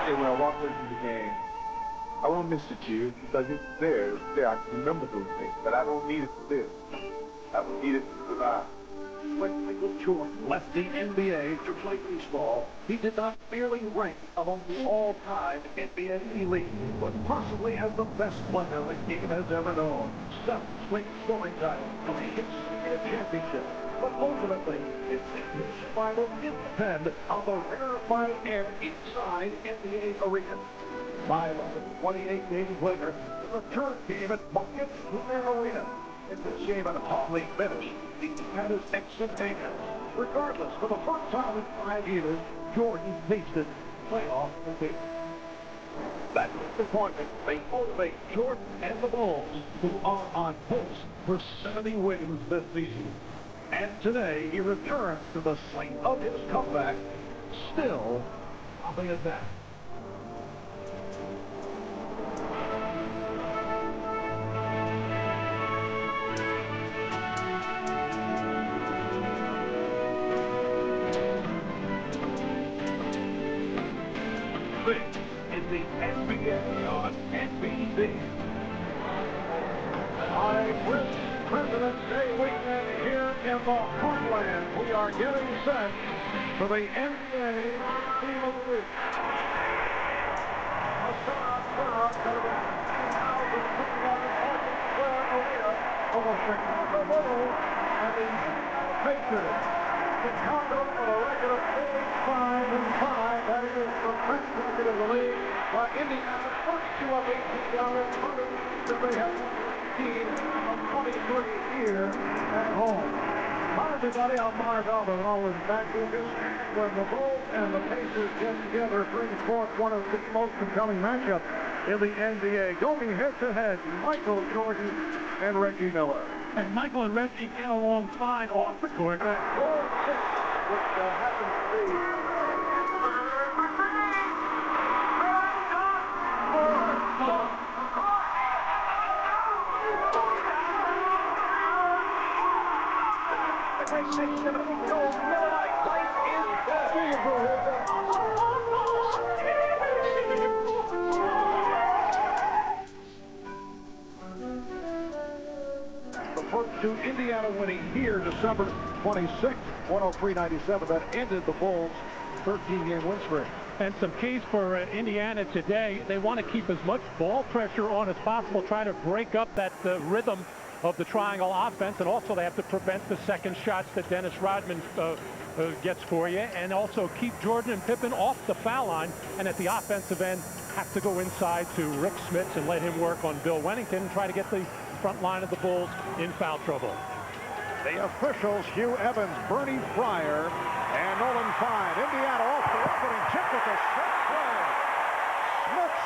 say when I walk away from the game, I won't miss it, you, because it's there. It's there. I can remember those things, but I don't need it for this. I don't need it to survive. When Michael Jordan left the NBA to play baseball, he did not merely rank among the all-time NBA elite, but possibly as the best player the game has ever known. 7 straight scoring titles, 3 hits, and a championship. But ultimately, his survival did depend on the rarefied air inside NBA arenas. 528 days later, the return game at Buckets Arena. In the game at Hawley finish, he had his expectations. Regardless, for the first time in 5 years, Jordan tasted playoff defeat. That disappointment may motivate Jordan and the Bulls, who are on pace for 70 wins this season. And today, he returns to the site of his comeback, still nothing at that. This is the NBA on NBC. I wish President's Day weekend here in the Heartland. We are getting set for the NBA Team of the Week. A turnout to the 2021 Square Arena for the Chicago Bulls and the Indiana Pacers. Chicago with a record of 85-5. That is the best record in the league. While Indiana's first 2 of 18 are improved that they have 18 of 23 here at home. Hi everybody, I'm Mark Albert, always back with you. When the Bulls and the Pacers get together, brings forth one of the most compelling matchups in the NBA. Going head-to-head, Michael Jordan and Reggie Miller. And Michael and Reggie get along fine off the court. That goal 6, which happens to be to Indiana winning here December 26th, 103-97. That ended the Bulls' 13-game win streak. And some keys for Indiana today. They want to keep as much ball pressure on as possible, try to break up that rhythm of the triangle offense, and also they have to prevent the second shots that Dennis Rodman gets for you, and also keep Jordan and Pippen off the foul line, and at the offensive end have to go inside to Rick Smits and let him work on Bill Wennington and try to get the front line of the Bulls in foul trouble. The officials, Hugh Evans, Bernie Fryer, and Nolan Fine. Indiana off the opening tip with a set play. Smits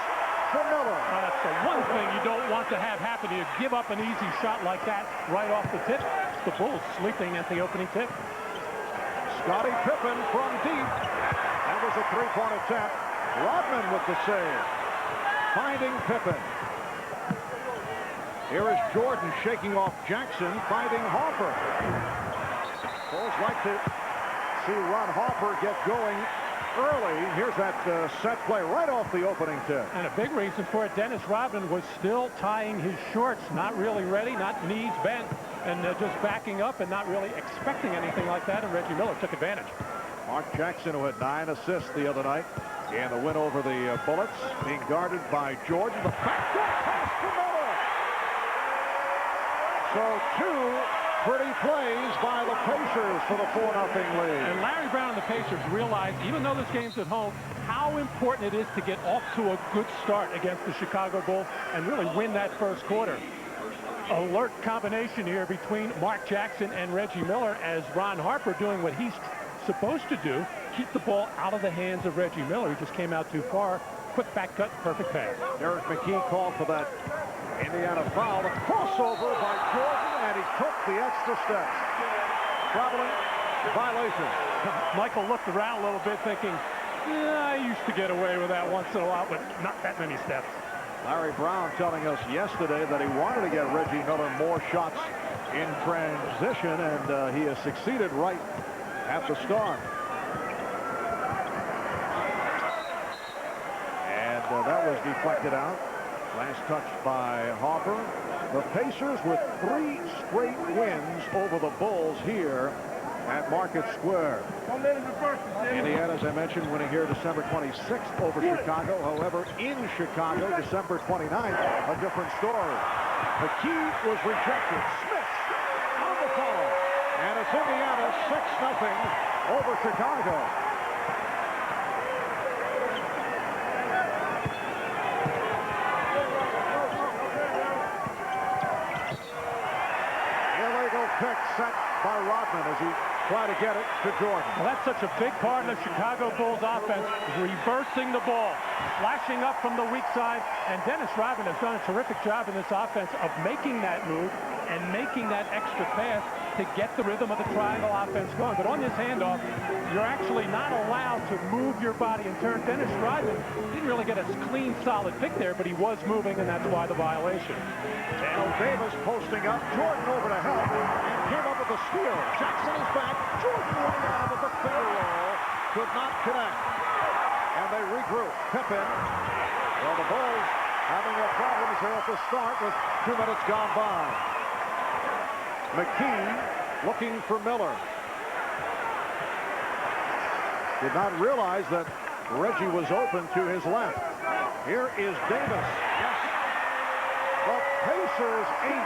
to Miller. That's the one thing you don't want to have happen. You give up an easy shot like that right off the tip. The Bulls sleeping at the opening tip. Scottie Pippen from deep. That was a three-point attempt. Rodman with the save. Finding Pippen. Here is Jordan shaking off Jackson, finding Harper. Bulls like to see Ron Harper get going early. Here's that set play right off the opening tip. And a big reason for it, Dennis Rodman was still tying his shorts, not really ready, not knees bent, and just backing up and not really expecting anything like that, and Reggie Miller took advantage. Mark Jackson, who had 9 assists the other night, and the win over the Bullets, being guarded by Jordan. The backdoor pass to Miller. So 2 pretty plays by the Pacers for the 4-0 lead. And Larry Brown and the Pacers realize, even though this game's at home, how important it is to get off to a good start against the Chicago Bulls and really win that first quarter. Alert combination here between Mark Jackson and Reggie Miller, as Ron Harper doing what he's supposed to do, keep the ball out of the hands of Reggie Miller. He just came out too far. Quick back cut, perfect pass. Eric McKee called for that Indiana foul. The crossover by Jordan, and he took the extra steps. Traveling violation. Michael looked around a little bit thinking, yeah, I used to get away with that once in a while, but not that many steps. Larry Brown telling us yesterday that he wanted to get Reggie Miller more shots in transition, and he has succeeded right at the start. is deflected out. Last touch by Hopper. The Pacers with 3 straight wins over the Bulls here at Market Square. Indiana, as I mentioned, winning here December 26th over Chicago. However, in Chicago, December 29th, a different story. The key was rejected. Smith on the follow. And it's Indiana 6-0 over Chicago. Illegal pick set by Rodman as he tried to get it to Jordan. Well, that's such a big part of the Chicago Bulls offense, reversing the ball, flashing up from the weak side, and Dennis Rodman has done a terrific job in this offense of making that move and making that extra pass to get the rhythm of the triangle offense going. But on this handoff, you're actually not allowed to move your body and turn. Dennis Rodman didn't really get a clean, solid pick there, but he was moving, and that's why the violation. Dale Davis posting up. Jordan over to help and came up with a steal. Jackson is back. Jordan running out with a finger roll. Could not connect. And they regroup. Pippen. Well, the Bulls having their problems here at the start with 2 minutes gone by. McKee looking for Miller. Did not realize that Reggie was open to his left. Here is Davis. Yes. The Pacers 8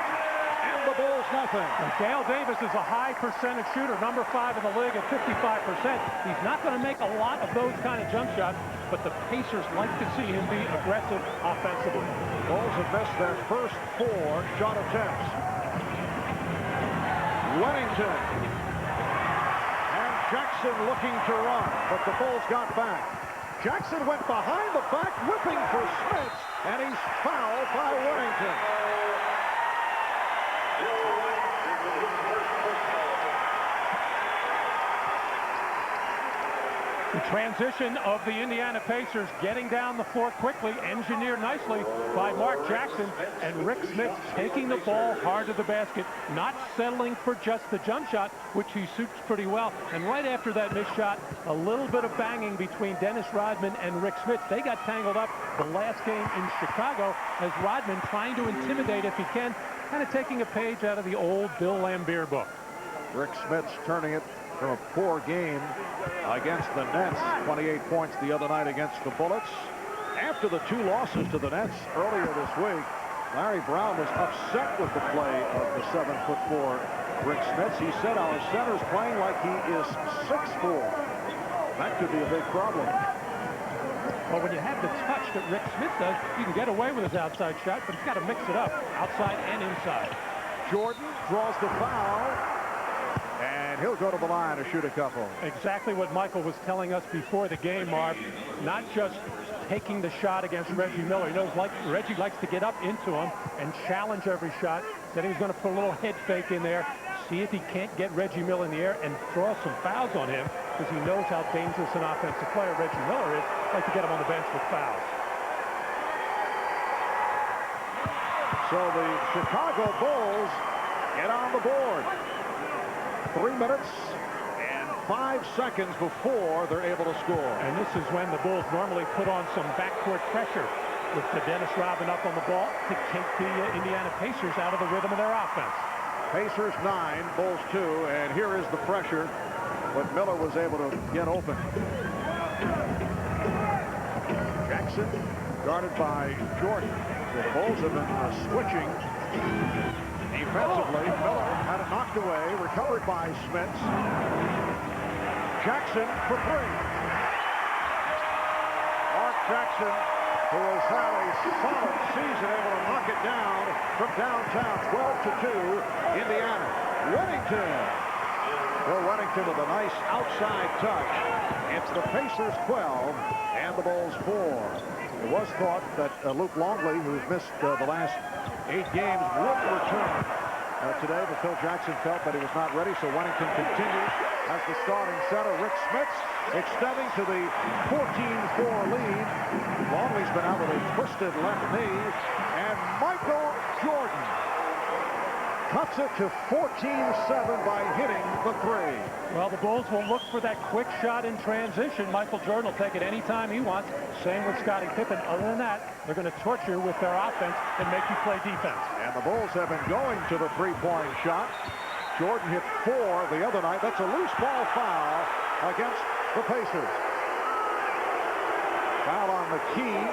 and the Bulls nothing. And Dale Davis is a high percentage shooter, number 5 in the league at 55%. He's not going to make a lot of those kind of jump shots, but the Pacers like to see him be aggressive offensively. Bulls have missed their first 4 shot attempts. Wennington. And Jackson looking to run, but the Bulls got back. Jackson went behind the back, whipping for Smith, and he's fouled by Wennington. The transition of the Indiana Pacers getting down the floor quickly, engineered nicely by Mark Jackson, and Rick Smith taking the ball hard to the basket, not settling for just the jump shot, which he suits pretty well. And right after that missed shot, a little bit of banging between Dennis Rodman and Rick Smith. They got tangled up the last game in Chicago as Rodman trying to intimidate if he can, kind of taking a page out of the old Bill Laimbeer book. Rick Smith's turning it from a poor game against the Nets. 28 points the other night against the Bullets. After the 2 losses to the Nets earlier this week, Larry Brown was upset with the play of the 7'4" Rick Smith. He said our center's playing like he is 6'4". That could be a big problem. Well, when you have the touch that Rick Smith does, you can get away with his outside shot, but he's got to mix it up, outside and inside. Jordan draws the foul. And he'll go to the line to shoot a couple. Exactly what Michael was telling us before the game, Marv. Not just taking the shot against Reggie Miller. He knows Reggie likes to get up into him and challenge every shot. Said he's going to put a little head fake in there, see if he can't get Reggie Miller in the air and draw some fouls on him, because he knows how dangerous an offensive player Reggie Miller is. Like to get him on the bench with fouls. So the Chicago Bulls get on the board. 3 minutes and 5 seconds before they're able to score. And this is when the Bulls normally put on some backcourt pressure with the Dennis Rodman up on the ball to take the Indiana Pacers out of the rhythm of their offense. Pacers 9, Bulls 2, and here is the pressure, but Miller was able to get open. Jackson guarded by Jordan. The Bulls have been switching defensively. Miller had it knocked away, recovered by Smits. Jackson for 3. Mark Jackson, who has had a solid season, able to knock it down from downtown. 12-2, Indiana. Wennington. Well, Wennington with a nice outside touch. It's the Pacers 12 and the Bulls 4. It was thought that Luke Longley, who's missed the last 8 games, would return today, but Phil Jackson felt that he was not ready, so Wennington continues as the starting center. Rick Smits extending to the 14-4 lead. Longley's been out with a twisted left knee, and Michael Jordan cuts it to 14-7 by hitting the three. Well, the Bulls will look for that quick shot in transition. Michael Jordan will take it anytime he wants. Same with Scottie Pippen. Other than that, they're going to torture you with their offense and make you play defense. And the Bulls have been going to the three-point shot. Jordan hit 4 the other night. That's a loose ball foul against the Pacers. Foul on McKee.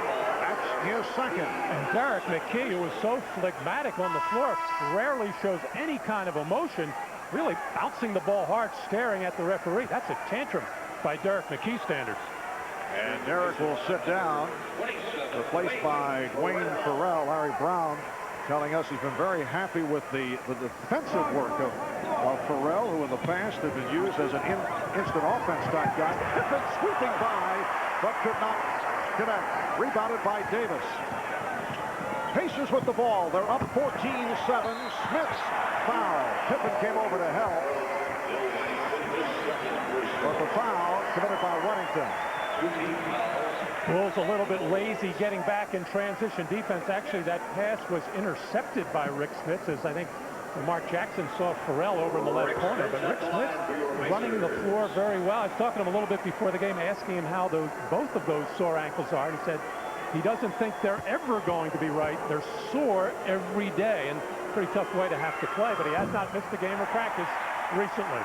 That's his second. And Derek McKee, who was so phlegmatic on the floor, rarely shows any kind of emotion, really bouncing the ball hard, staring at the referee. That's a tantrum by Derek McKee standards. And Derek will sit down, replaced by Dwayne Farrell. Larry Brown telling us he's been very happy with the defensive work of Farrell, who in the past had been used as an instant offense type guy. Pippen sweeping by, but could not connect. Rebounded by Davis. Pacers with the ball. They're up 14-7. Smith's foul. Pippen came over to help. But the foul committed by Wennington. Bulls a little bit lazy getting back in transition defense. Actually, that pass was intercepted by Rick Smith, as I think Mark Jackson saw Farrell over in the left corner. But Rick Smith running the floor very well. I was talking to him a little bit before the game, asking him how both of those sore ankles are. And he said he doesn't think they're ever going to be right. They're sore every day. And pretty tough way to have to play. But he has not missed a game of practice recently.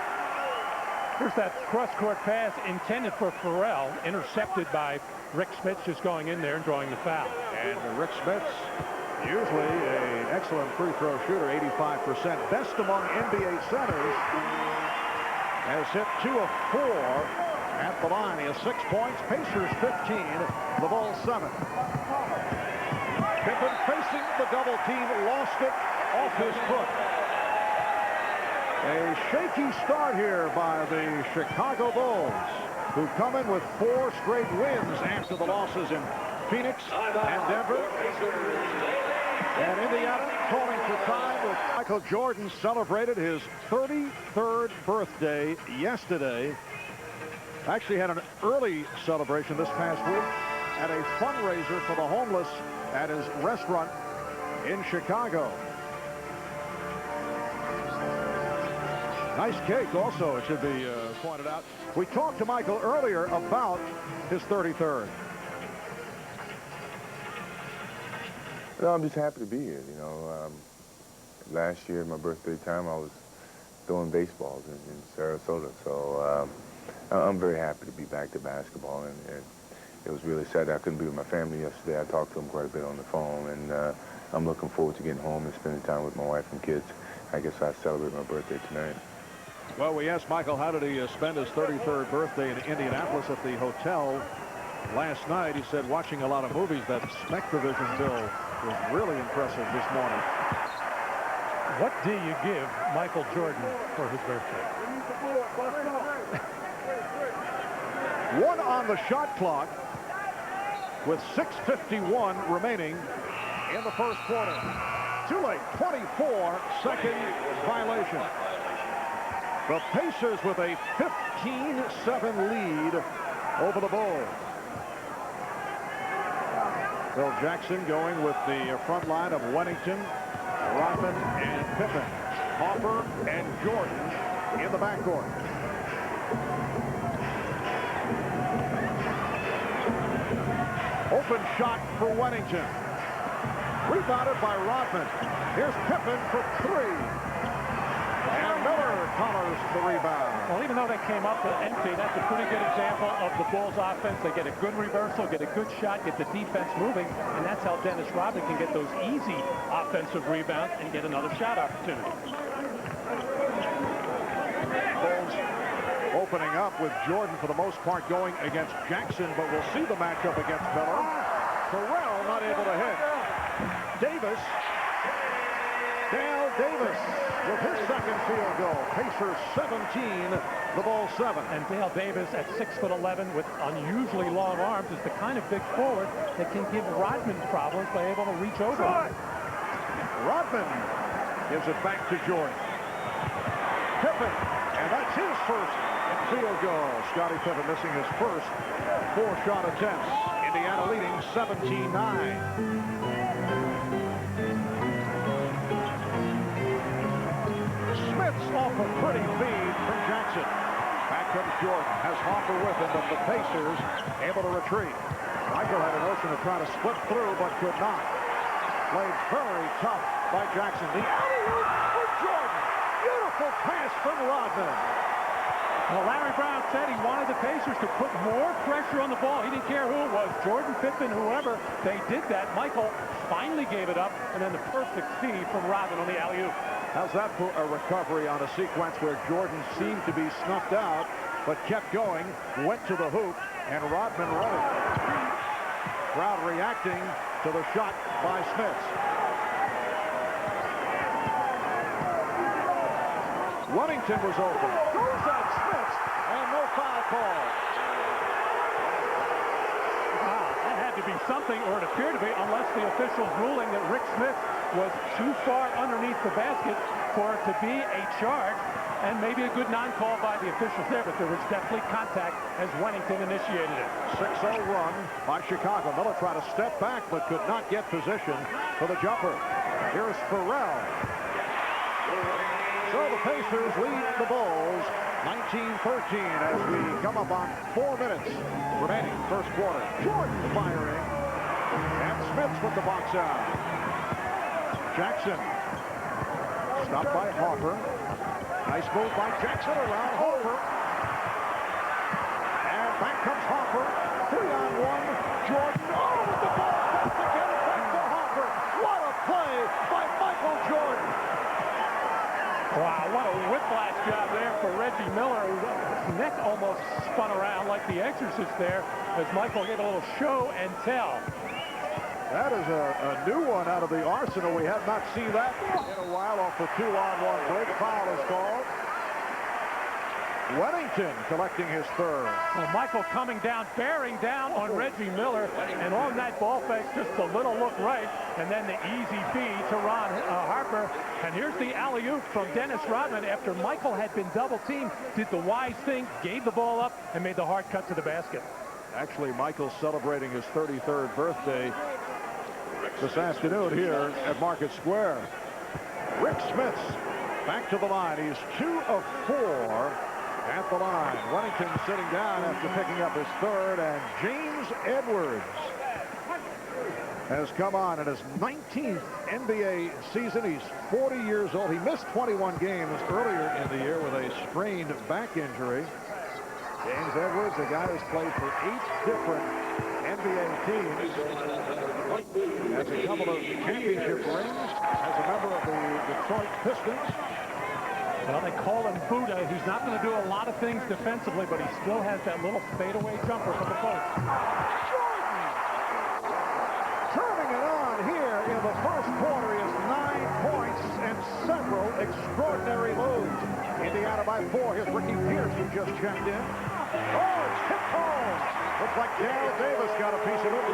Here's that cross-court pass intended for Farrell, intercepted by Rick Smith, just going in there and drawing the foul. And Rick Smith's usually an excellent free throw shooter, 85%. Best among NBA centers. Has hit 2 of 4 at the line. He has 6 points. Pacers 15. The Bulls 7. Pippen facing the double team. Lost it off his foot. A shaky start here by the Chicago Bulls, who come in with 4 straight wins after the losses in Phoenix and Denver. And Indiana calling for time. Michael Jordan celebrated his 33rd birthday yesterday. Actually had an early celebration this past week at a fundraiser for the homeless at his restaurant in Chicago. Nice cake also, it should be pointed out. We talked to Michael earlier about his 33rd. No, I'm just happy to be here. Last year, my birthday time, I was throwing baseballs in Sarasota. So I'm very happy to be back to basketball. And it was really sad that I couldn't be with my family yesterday. I talked to them quite a bit on the phone. And I'm looking forward to getting home and spending time with my wife and kids. I guess I celebrate my birthday tonight. Well, we asked Michael how did he spend his 33rd birthday in Indianapolis at the hotel last night. He said watching a lot of movies. That Spec Division bill was really impressive this morning. What do you give Michael Jordan for his birthday? 1 on the shot clock with 6:51 remaining in the first quarter. Too late. 24-second violation. The Pacers with a 15-7 lead over the Bulls. Phil Jackson going with the front line of Wennington, Rodman, and Pippen. Hopper and Jordan in the backcourt. Open shot for Wennington. Rebounded by Rodman. Here's Pippen for 3. And Miller collars the rebound. Well, even though they came up empty, that's a pretty good example of the Bulls offense. They get a good reversal, get a good shot, get the defense moving, and that's how Dennis Rodman can get those easy offensive rebounds and get another shot opportunity. Bulls opening up with Jordan for the most part going against Jackson, but we'll see the matchup against Miller. Farrell not able to hit. Davis. Dale Davis with his second field goal. Pacers 17, the Bulls 7. And Dale Davis at 6'11" with unusually long arms is the kind of big forward that can give Rodman problems by able to reach over. Rodman gives it back to Jordan. Pippen, and that's his first field goal. Scottie Pippen missing his first 4-shot attempts. Indiana leading 17-9. Smith's off a pretty feed from Jackson. Back comes Jordan, has Hoffer with him, but the Pacers able to retreat. Michael had a notion of trying to split through, but could not. Played very tough by Jackson. The alley-oop for Jordan. Beautiful pass from Rodman. Well, Larry Brown said he wanted the Pacers to put more pressure on the ball. He didn't care who it was, Jordan, Pippen, whoever. They did that. Michael finally gave it up, and then the perfect feed from Rodman on the alley-oop. How's that for a recovery on a sequence where Jordan seemed to be snuffed out, but kept going, went to the hoop, and Rodman running. Crowd reacting to the shot by Smith. Wellington was open. Goes at Smith, and no foul call. Wow, that had to be something, or it appeared to be, unless the officials ruling that Rick Smith was too far underneath the basket for it to be a charge, and maybe a good non-call by the officials there, but there was definitely contact as Wellington initiated it. 6-0 run by Chicago. Miller tried to step back, but could not get position for the jumper. Here's Farrell. So the Pacers lead the Bulls 19-13 as we come up on 4 minutes remaining first quarter. Jordan firing, and Smith's with the box out. Jackson stopped by Hoffer. Nice move by Jackson around Hoffer. And back comes Hoffer. 3-on-1. Jordan. Oh, with the ball back to get it back to Hoffer. What a play by Michael Jordan. Wow, what a whiplash job there for Reggie Miller. His neck almost spun around like the Exorcist there as Michael gave a little show and tell. That is a new one out of the arsenal. We have not seen that in a while. Off the 2-on-1 break. Foul is called. Wellington collecting his third. Well, Michael coming down, bearing down on Reggie Miller, and on that ball fake, just a little look right, and then the easy feed to Ron Harper. And here's the alley-oop from Dennis Rodman after Michael had been double-teamed, did the wise thing, gave the ball up, and made the hard cut to the basket. Actually, Michael's celebrating his 33rd birthday this afternoon here at Market Square. Rick Smith back to the line. He's 2 of 4 at the line. Wellington sitting down after picking up his third, and James Edwards has come on in his 19th NBA season. He's 40 years old. He missed 21 games earlier in the year with a sprained back injury. James Edwards, a guy who's played for 8 different NBA teams, has a couple of championship rings, as a member of the Detroit Pistons. Well, they call him Buddha. He's not going to do a lot of things defensively, but he still has that little fadeaway jumper from the post. Jordan turning it on here in the first quarter is 9 points and several extraordinary moves. Indiana by 4. Here's Ricky Pierce, who just checked in. Oh, it's tipped home. Looks like Dale Davis got a piece of it.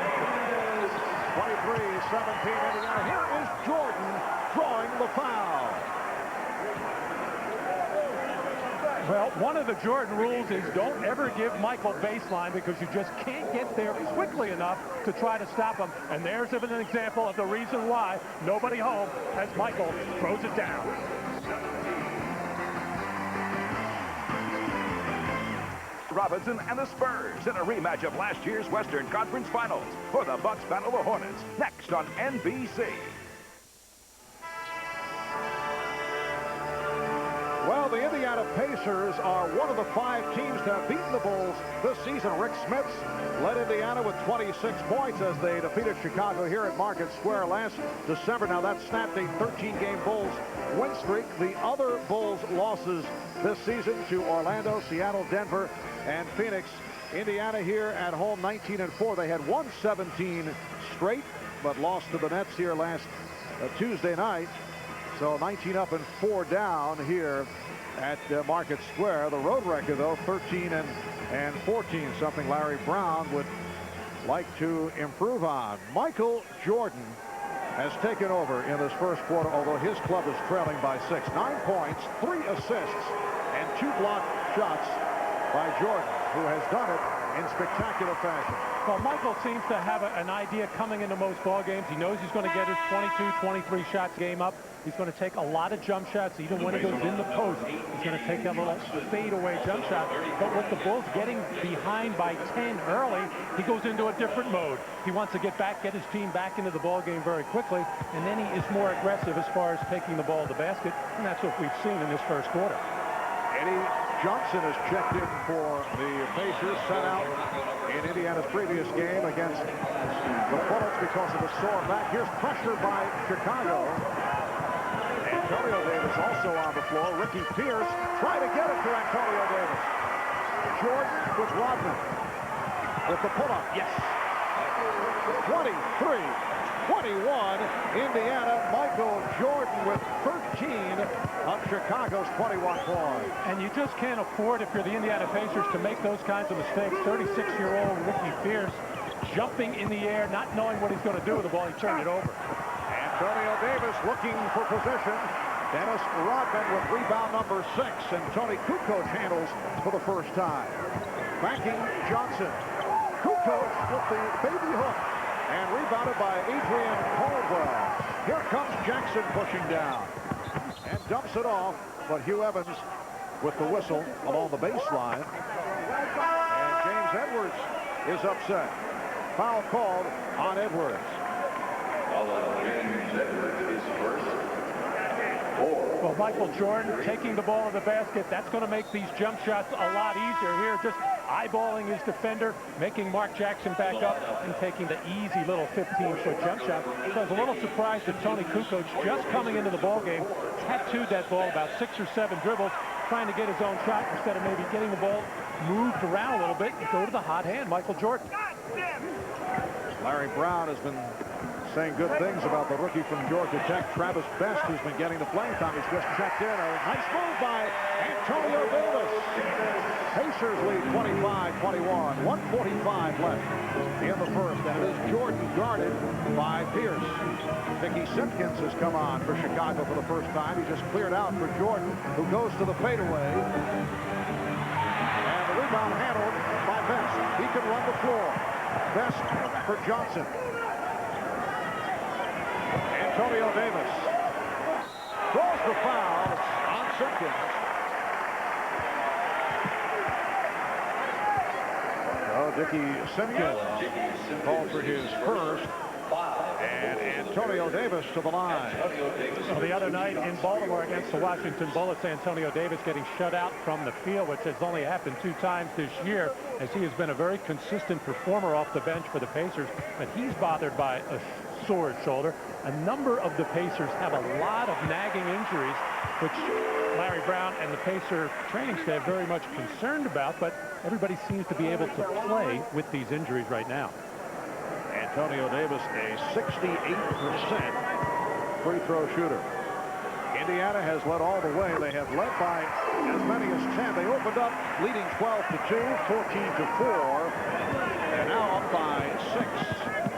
23-17 Indiana. Here is Jordan drawing the foul. Well, one of the Jordan rules is don't ever give Michael baseline because you just can't get there quickly enough to try to stop him. And there's an example of the reason why nobody home as Michael throws it down. Robinson and the Spurs in a rematch of last year's Western Conference Finals for the Bucks battle the Hornets next on NBC. Well, the Indiana Pacers are one of the 5 teams to have beaten the Bulls this season. Rick Smith led Indiana with 26 points as they defeated Chicago here at Market Square last December. Now that snapped a 13-game Bulls win streak. The other Bulls losses this season to Orlando, Seattle, Denver, and Phoenix. Indiana here at home 19-4. They had won 17 straight, but lost to the Nets here last Tuesday night. So 19 up and 4 down here at Market Square. The road record, though, 13-14, something Larry Brown would like to improve on. Michael Jordan has taken over in this first quarter, although his club is trailing by 6. 9 points, 3 assists, and 2 blocked shots by Jordan, who has done it in spectacular fashion. Well, Michael seems to have an idea coming into most ball games. He knows he's going to get his 22, 23 shots game up. He's going to take a lot of jump shots, even when he goes in the post. He's going to take that little fadeaway jump shot. But with the Bulls getting behind by 10 early, he goes into a different mode. He wants to get his team back into the ball game very quickly, and then he is more aggressive as far as taking the ball to the basket, and that's what we've seen in this first quarter. Eddie Johnson has checked in for the Pacers, sent out in Indiana's previous game against the Bullets because of a sore back. Here's pressure by Chicago. Antonio Davis also on the floor. Ricky Pierce trying to get it to Antonio Davis. Jordan with Rodman with the pull-up. Yes. 23-21. Indiana. Michael Jordan with 13 of Chicago's 21 points. And you just can't afford, if you're the Indiana Pacers, to make those kinds of mistakes. 36-year-old Ricky Pierce jumping in the air, not knowing what he's going to do with the ball. He turned it over. Antonio Davis looking for position. Dennis Rodman with rebound number 6, and Tony Kukoc handles for the first time. Backing Johnson. Kukoc with the baby hook, and rebounded by Adrian Caldwell. Here comes Jackson pushing down and dumps it off, but Hugh Evans with the whistle along the baseline. And James Edwards is upset. Foul called on Edwards. Well, Michael Jordan taking the ball to the basket, that's going to make these jump shots a lot easier here. Just eyeballing his defender, making Mark Jackson back up, and taking the easy little 15-foot jump shot. So I was a little surprised that Tony Kukoc, just coming into the ball game, tattooed that ball about 6 or 7 dribbles, trying to get his own shot instead of maybe getting the ball moved around a little bit and go to the hot hand, Michael Jordan. Larry Brown has been saying good things about the rookie from Georgia Tech. Travis Best, who's been getting the playing time, he's just checked in. A nice move by Antonio Davis. Pacers lead 25-21. 1:45 left in the first, and it is Jordan guarded by Pierce. Mickey Simpkins has come on for Chicago for the first time. He just cleared out for Jordan, who goes to the fadeaway. And the rebound handled by Best. He can run the floor. Best for Johnson. Antonio Davis draws the foul on Simpkins. Dickie Simpkins called for his first. And Antonio Davis to the line. Well, the other night in Baltimore against the Washington Bullets, Antonio Davis getting shut out from the field, which has only happened 2 times this year, as he has been a very consistent performer off the bench for the Pacers. But he's bothered by a sore shoulder. A number of the Pacers have a lot of nagging injuries, which Larry Brown and the Pacer training staff very much concerned about, but everybody seems to be able to play with these injuries right now. Antonio Davis, a 68% free throw shooter. Indiana has led all the way. They have led by as many as 10. They opened up leading 12-2, 14-4, and now up by 6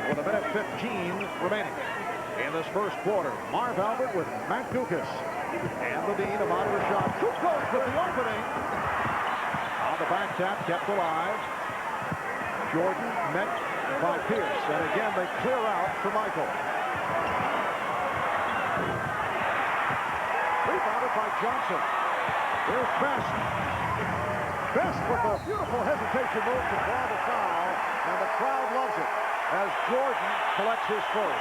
with a minute 15 remaining in this first quarter. Marv Albert with Matt Dukas and the Dean of Ahmad Rashad. Kukoc with the opening. On the back tap, kept alive. Jordan met by Pierce, and again they clear out for Michael. Rebounded by Johnson. Here's Best. Best with a beautiful hesitation move to draw the foul, and the crowd loves it as Jordan collects his first.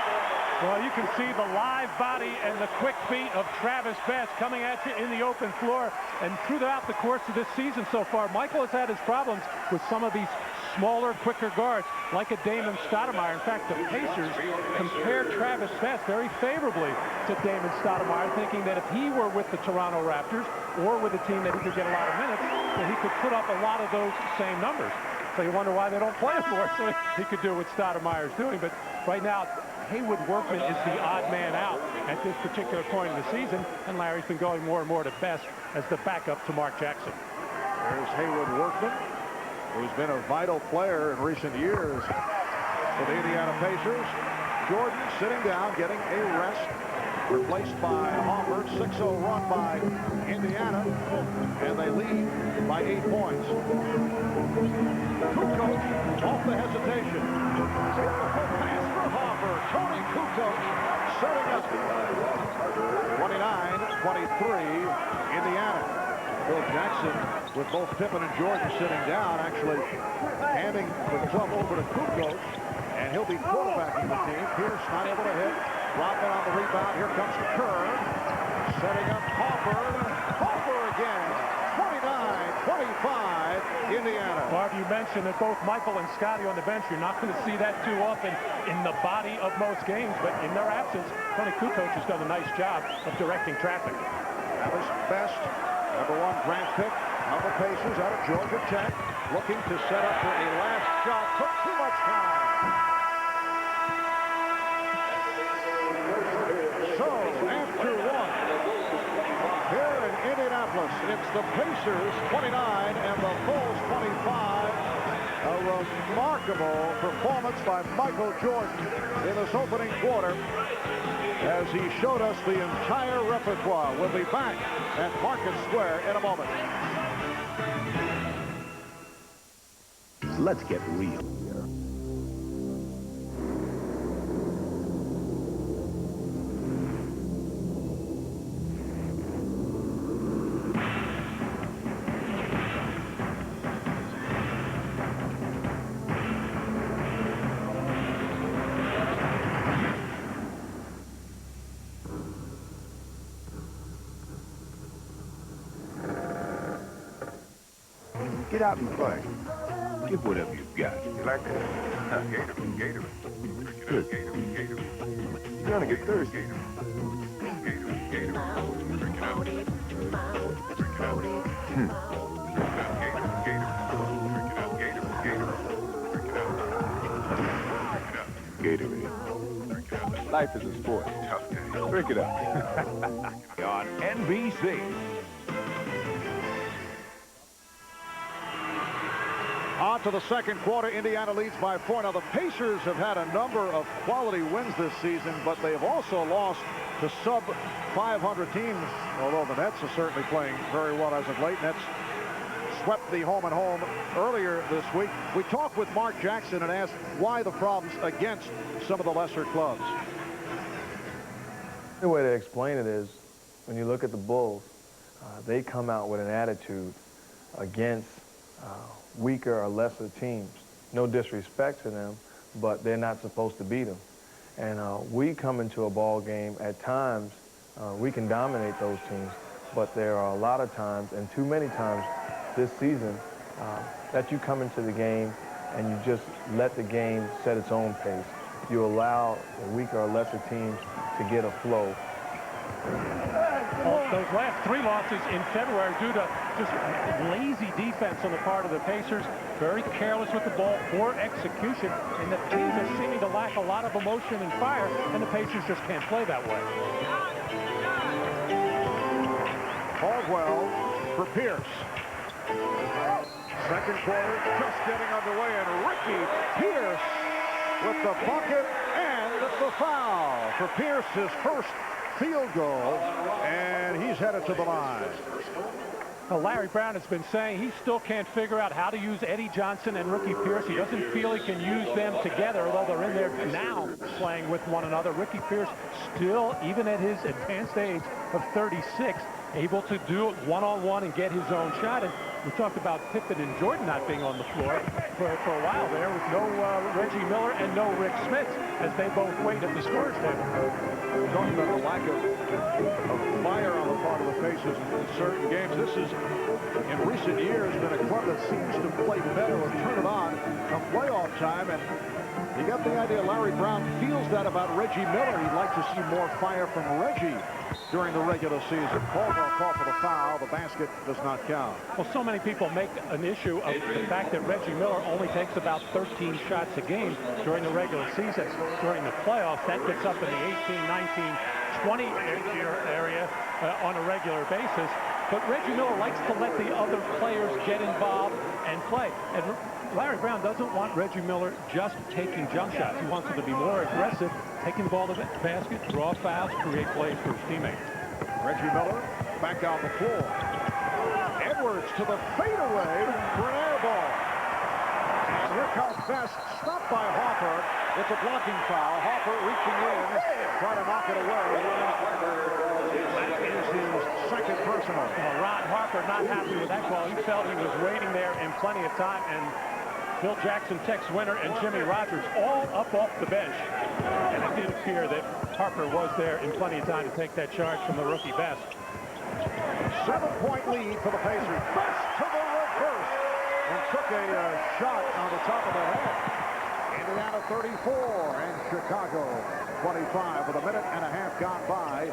Well, you can see the live body and the quick feet of Travis Best coming at you in the open floor. And throughout the course of this season so far, Michael has had his problems with some of these smaller, quicker guards, like a Damon Stoudemire. In fact, the Pacers compared Travis Best very favorably to Damon Stoudemire, thinking that if he were with the Toronto Raptors or with a team that he could get a lot of minutes, that he could put up a lot of those same numbers. So you wonder why they don't play him more, so he could do what Stoudemire is doing. But right now, Haywood Workman is the odd man out at this particular point in the season, and Larry's been going more and more to Best as the backup to Mark Jackson. There's Haywood Workman, who's been a vital player in recent years for the Indiana Pacers. Jordan sitting down, getting a rest, replaced by Hoffer. 6-0 run by Indiana, and they lead by 8 points. Kukoc off the hesitation. Beautiful pass for Harper. Tony Kukoc setting up 29-23 Indiana. Bill Jackson with both Pippen and Jordan sitting down, actually handing the club over to Kukoc, and he'll be quarterbacking the team. Pierce not able to hit. Rodman on the rebound. Here comes Kerr. Setting up Harper. Harper again. 29-25 Indiana. Barb, you mentioned that both Michael and Scotty on the bench. You're not going to see that too often in the body of most games, but in their absence, Tony Kukoc has done a nice job of directing traffic. That was Best, #1 draft pick of the Pacers out of Georgia Tech, looking to set up for a last shot. Took too much time. So, after one, here in Indianapolis, it's the Pacers 29 and the Bulls 25. A remarkable performance by Michael Jordan in this opening quarter as he showed us the entire repertoire. We'll be back at Market Square in a moment. Let's get real here. Get out and play. Give whatever you've got. You like that? Gatorade, Gatorade. Good. Gatorade, Gatorade. You're gonna get thirsty. Gatorade, Gatorade. Drink it up. Drink it up. Gatorade, Gatorade. Drink it up. Gatorade, Gatorade. Drink it up. Drink it up. Gatorade. Life is a sport. Tough day. Drink it up. On NBC. On to the second quarter. Indiana leads by 4. Now, the Pacers have had a number of quality wins this season, but they've also lost to sub-500 teams, although the Nets are certainly playing very well as of late. Nets swept the home-and-home earlier this week. We talked with Mark Jackson and asked why the problems against some of the lesser clubs. The way to explain it is, when you look at the Bulls, they come out with an attitude against weaker or lesser teams. No disrespect to them, but they're not supposed to beat them. And we come into a ball game at times, we can dominate those teams, but there are a lot of times, and too many times this season, that you come into the game and you just let the game set its own pace. You allow the weaker or lesser teams to get a flow. Well, those last 3 losses in February due to just lazy defense on the part of the Pacers, very careless with the ball, poor execution, and the teams are seeming to lack a lot of emotion and fire, and the Pacers just can't play that way. Caldwell for Pierce. Second quarter just getting underway, and Ricky Pierce with the bucket and the foul for Pierce, his first field goal, and he's headed to the line. Well, Larry Brown has been saying he still can't figure out how to use Eddie Johnson and Ricky Pierce. He doesn't feel he can use them together, although they're in there now playing with one another. Ricky Pierce still, even at his advanced age of 36, able to do it one-on-one and get his own shot. And we talked about Pippen and Jordan not being on the floor for a while there with no Reggie Miller and no Rick Smith as they both wait at the scorer's table. Talking about the lack of fire on the part of the Pacers in certain games. This is, in recent years, been a club that seems to play better or turn it on come playoff time. And you got the idea Larry Brown feels that about Reggie Miller. He'd like to see more fire from Reggie during the regular season. Caldwell called for the foul. The basket does not count. Well, so many people make an issue of the fact that Reggie Miller only takes about 13 shots a game during the regular season. During the playoffs, that gets up in the 18, 19, 20 area on a regular basis. But Reggie Miller likes to let the other players get involved and play. And Larry Brown doesn't want Reggie Miller just taking jump shots. He wants him to be more aggressive, taking the ball to the basket, draw fouls, create plays for his teammates. Reggie Miller back on the floor. Edwards to the fadeaway for an air ball. Here comes Best, stopped by Hopper. It's a blocking foul. Hopper reaching in, trying to knock it away. That is his second personal. Well, Ron Harper not happy with that call. He felt he was waiting there in plenty of time, and Phil Jackson, Tex Winter, and Jimmy Rogers all up off the bench. And it did appear that Harper was there in plenty of time to take that charge from the rookie Best. 7-point lead for the Pacers. Best to the reverse and took a shot on the top of the head. Indiana 34 and Chicago 25 with a minute and a half gone by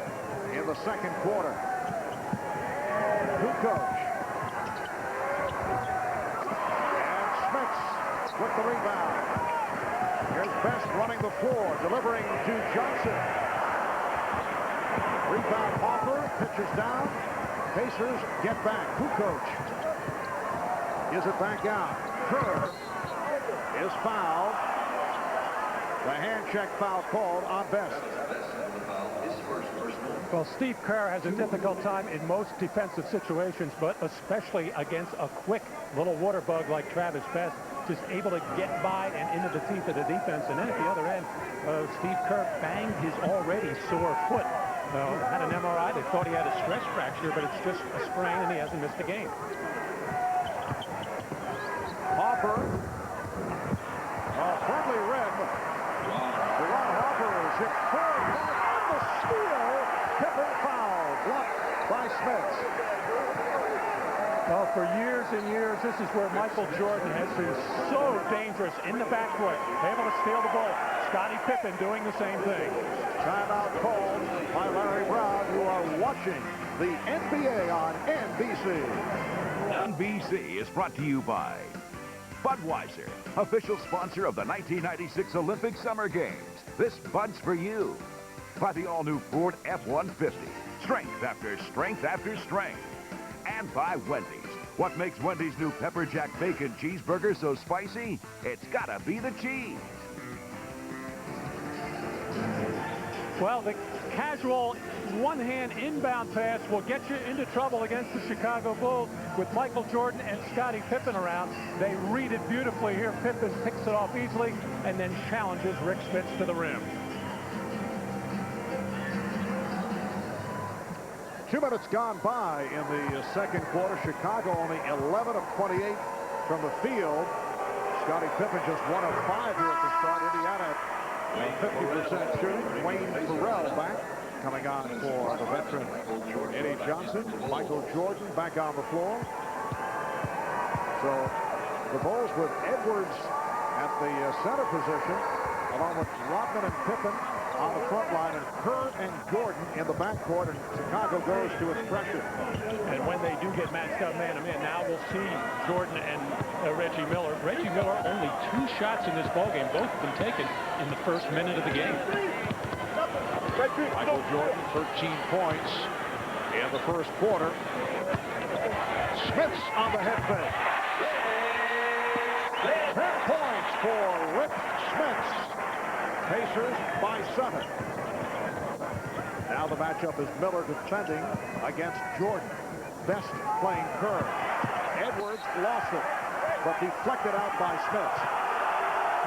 in the second quarter. Kukoc. And Smits with the rebound. Here's Best running the floor, delivering to Johnson. Rebound Hopper, pitches down. Pacers get back. Kukoc gives it back out. Kerr is fouled. The hand check foul called on Best. Well, Steve Kerr has a difficult time in most defensive situations, but especially against a quick little water bug like Travis Best, just able to get by and into the teeth of the defense. And then at the other end, Steve Kerr banged his already sore foot. Had an MRI. They thought he had a stress fracture, but it's just a sprain, and he hasn't missed a game. Hopper. Friendly rim. Ron Hopper is hit full on the steal. Pippen foul. Blocked by Smits. Well, for years and years, this is where Michael Jordan has been so dangerous in the backcourt, able to steal the ball. Scottie Pippen doing the same thing. Timeout called by Larry Brown. You are watching the NBA on NBC. NBC is brought to you by Budweiser, official sponsor of the 1996 Olympic Summer Games. This Bud's for you. By the all-new Ford F-150. Strength after strength after strength. And by Wendy's. What makes Wendy's new Pepper Jack Bacon Cheeseburger so spicy? It's gotta be the cheese. Well, the casual one-hand inbound pass will get you into trouble against the Chicago Bulls with Michael Jordan and Scottie Pippen around. They read it beautifully here. Pippen picks it off easily and then challenges Rick Smits to the rim. 2 minutes gone by in the second quarter. Chicago only 11 of 28 from the field. Scottie Pippen just 1 of 5 here at the start. Indiana 50% shooting. Wayne Ferrell back, coming on for the veteran Eddie Johnson. Michael Jordan back on the floor. So the Bulls with Edwards at the center position, along with Rodman and Pippen on the front line, and Kerr and Jordan in the backcourt, and Chicago goes to its pressure. And when they do get matched up man-to-man, now we'll see Jordan and Reggie Miller. Reggie Miller only 2 shots in this ballgame, both of them taken in the first minute of the game. Michael Jordan, 13 points in the first quarter. Smits on the head fake. 10 points for Rick Smits. Pacers by 7. Now the matchup is Miller defending against Jordan. Best playing Kerr. Edwards lost it, but deflected out by Smits.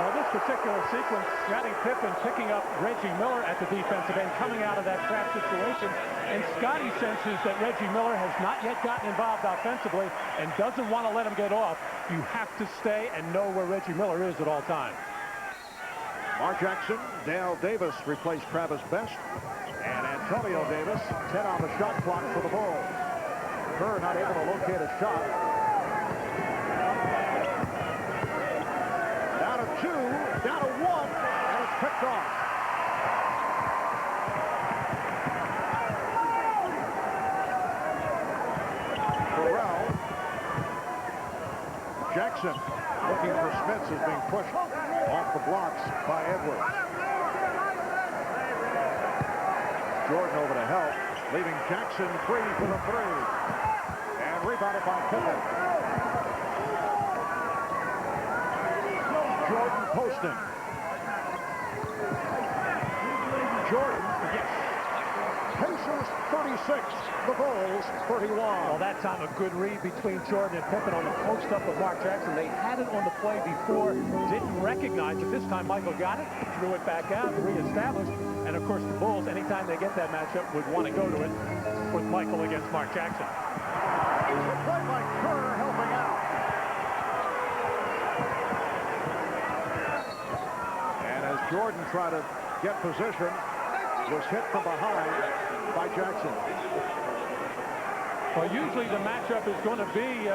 Well, this particular sequence, Scottie Pippen picking up Reggie Miller at the defensive end, coming out of that trap situation, and Scottie senses that Reggie Miller has not yet gotten involved offensively and doesn't want to let him get off. You have to stay and know where Reggie Miller is at all times. Mark Jackson, Dale Davis replaced Travis Best, and Antonio Davis 10 on the shot clock for the Bulls. Kerr not able to locate a shot. Down to 2, down to 1, and it's picked off. Ferrell. Jackson looking for Smits, is being pushed off the blocks by Edwards. Jordan over to help, leaving Jackson free for the 3. And rebounded by Pippen. Jordan posting. Jordan, yes. Pacers 36, the Bulls 31. Well, that time a good read between Jordan and Pippen on the post-up of Mark Jackson. They had it on the play before, didn't recognize it. This time Michael got it, threw it back out, reestablished. And, of course, the Bulls, anytime they get that matchup, would want to go to it with Michael against Mark Jackson. A play by Kerr helping out. And as Jordan tried to get position, was hit from behind by Jackson. Well, usually the matchup is going to be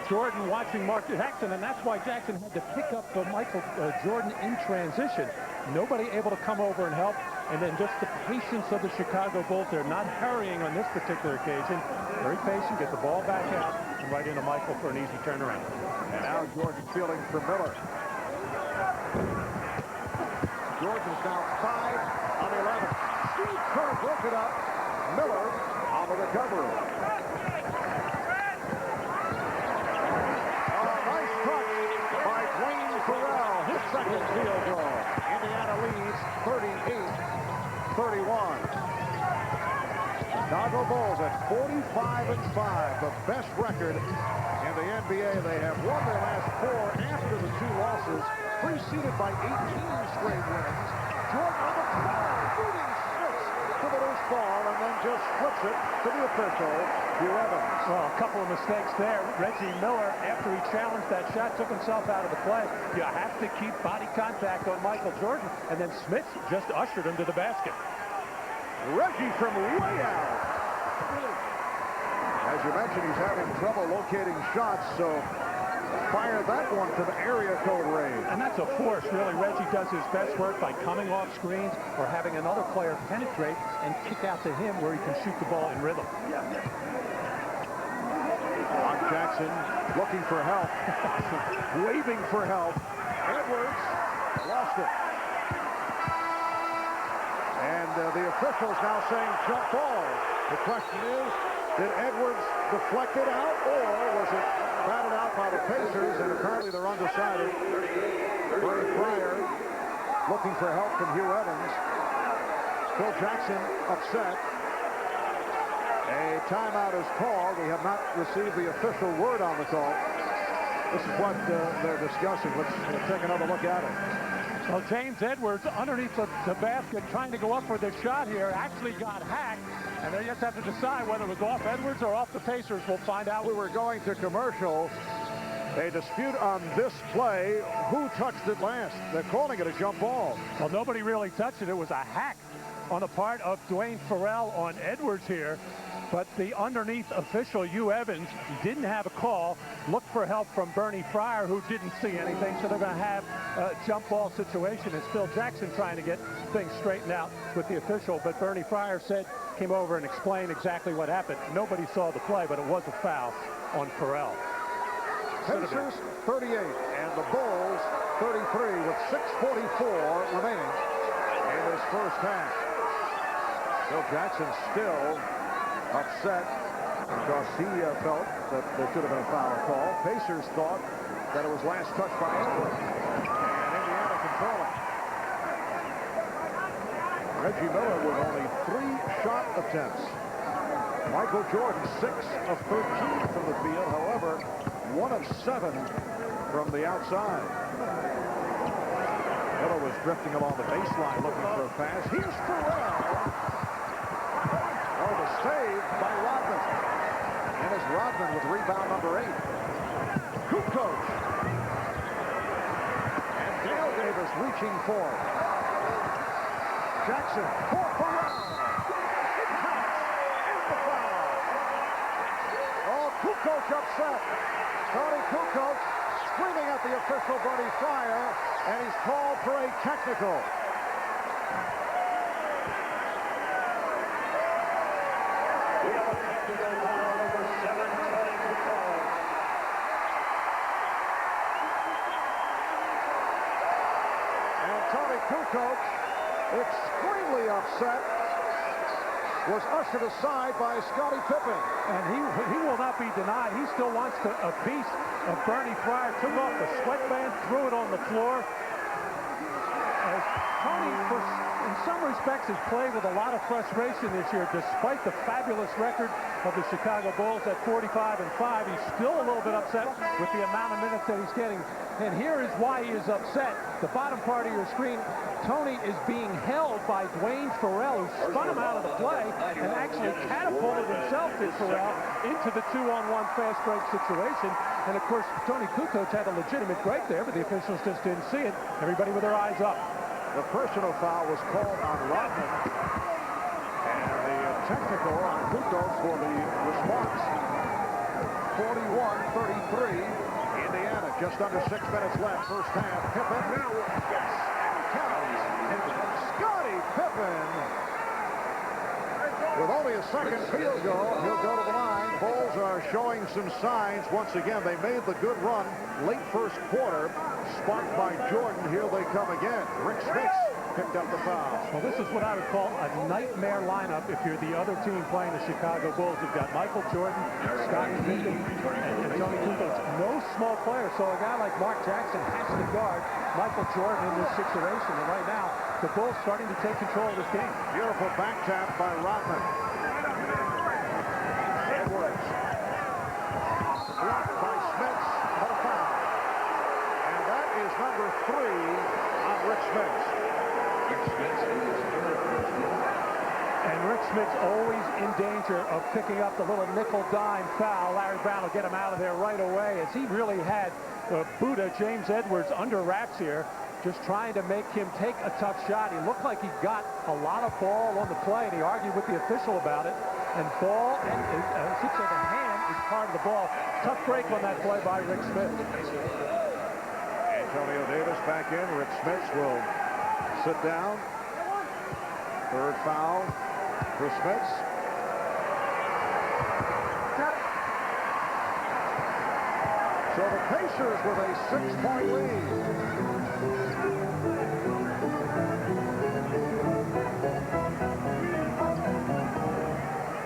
Jordan watching Mark Jackson, and that's why Jackson had to pick up Michael Jordan in transition. Nobody able to come over and help, and then just the patience of the Chicago Bulls. They're not hurrying on this particular occasion. Very patient, get the ball back out, and right into Michael for an easy turnaround. And now Jordan fielding for Miller. Jordan's now 5 on 11. Steve Kerr broke it up. Miller on the recovery. Nice touch by Dwayne Farrell. His second field goal. Indiana leads 38-31. Chicago Bulls at 45-5, the best record in the NBA. They have won their last 4 after the 2 losses, preceded by 18 straight wins. Jordan on the corner, shooting Smith to the loose ball, and then just flips it to the official, Hugh Evans. Well, a couple of mistakes there. Reggie Miller, after he challenged that shot, took himself out of the play. You have to keep body contact on Michael Jordan, and then Smith just ushered him to the basket. Reggie from way out. As you mentioned, he's having trouble locating shots, so fire that one to the area code range. And that's a force, really. Reggie does his best work by coming off screens or having another player penetrate and kick out to him where he can shoot the ball in rhythm. Mark Jackson looking for help, waving for help. Edwards lost it. And the officials now saying jump ball. The question is, did Edwards deflect it out, or was it batted out by the Pacers? And apparently they're undecided. Bernie Pryor looking for help from Hugh Evans. Phil Jackson upset. A timeout is called. We have not received the official word on the call. This is what they're discussing. Let's take another look at it. Well, James Edwards, underneath the basket, trying to go up for the shot here, actually got hacked. And they just have to decide whether it was off Edwards or off the Pacers. We'll find out. We were going to commercial. A dispute on this play. Who touched it last? They're calling it a jump ball. Well, nobody really touched it. It was a hack on the part of Dwayne Farrell on Edwards here. But the underneath official, Hugh Evans, didn't have a call. Looked for help from Bernie Pryor, who didn't see anything. So they're going to have a jump ball situation. It's Phil Jackson trying to get things straightened out with the official. But Bernie Pryor came over and explained exactly what happened. Nobody saw the play, but it was a foul on Farrell. Pacers 38 and the Bulls 33 with 6:44 remaining in this first half. Phil Jackson still upset because he felt that there should have been a foul call. Pacers thought that it was last touched by Edwards. And Indiana controlling. Reggie Miller with only 3 shot attempts. Michael Jordan 6 of 13 from the field. However, 1 of 7 from the outside. Miller was drifting along the baseline looking for a pass. Here's Farrell. Oh, the save by Rodman. And it's Rodman with rebound number 8. Kukoc. And Dale Davis reaching for it. Jackson for Farrell. It counts. And the foul. Oh, Kukoc upset. Tony Kukoc screaming at the official, Bernie Pryor, and he's called for a technical. Kukoc, extremely upset, was ushered aside by Scottie Pippen. And he will not be denied. He still wants a piece of Bernie Pryor. Took off the sweatband, threw it on the floor. As Tony in some respects, has played with a lot of frustration this year, despite the fabulous record of the Chicago Bulls at 45-5. He's still a little bit upset with the amount of minutes that he's getting. And here is why he is upset. The bottom part of your screen, Tony is being held by Dwayne Farrell, who spun him out of the play and actually catapulted himself, did Farrell, into the 2-on-1 fast break situation. And of course, Tony Kukoc had a legitimate break there, but the officials just didn't see it. Everybody with their eyes up. The personal foul was called on Rodman. And the technical on Kukoc for the response. 41-33. Indiana, just under 6 minutes left. First half. Pippen. Now, yes, counts. And Scottie Pippen, with only a second field goal, he'll go to the line. Bulls are showing some signs. Once again, they made the good run late first quarter, sparked by Jordan. Here they come again. Rick Smith picked up the foul. Well, this is what I would call a nightmare lineup if you're the other team playing the Chicago Bulls. You've got Michael Jordan, Scottie Pippen, and Tony Kukoc. No small players, so a guy like Mark Jackson has to guard Michael Jordan in this situation. And right now, the Bulls starting to take control of this game. Beautiful back tap by Rodman. Edwards. Blocked by Smith. But a foul. And that is number 3 on Rick Smith. And Rick Smith's always in danger of picking up the little nickel dime foul. Larry Brown will get him out of there right away, as he really had Buddha, James Edwards, under wraps here, just trying to make him take a tough shot. He looked like he got a lot of ball on the play, and he argued with the official about it. And ball, and I should say the hand is part of the ball. Tough break on that play by Rick Smith. Antonio Davis back in. Rick Smith will sit down. Third foul for Smith. So the Pacers with a 6-point lead.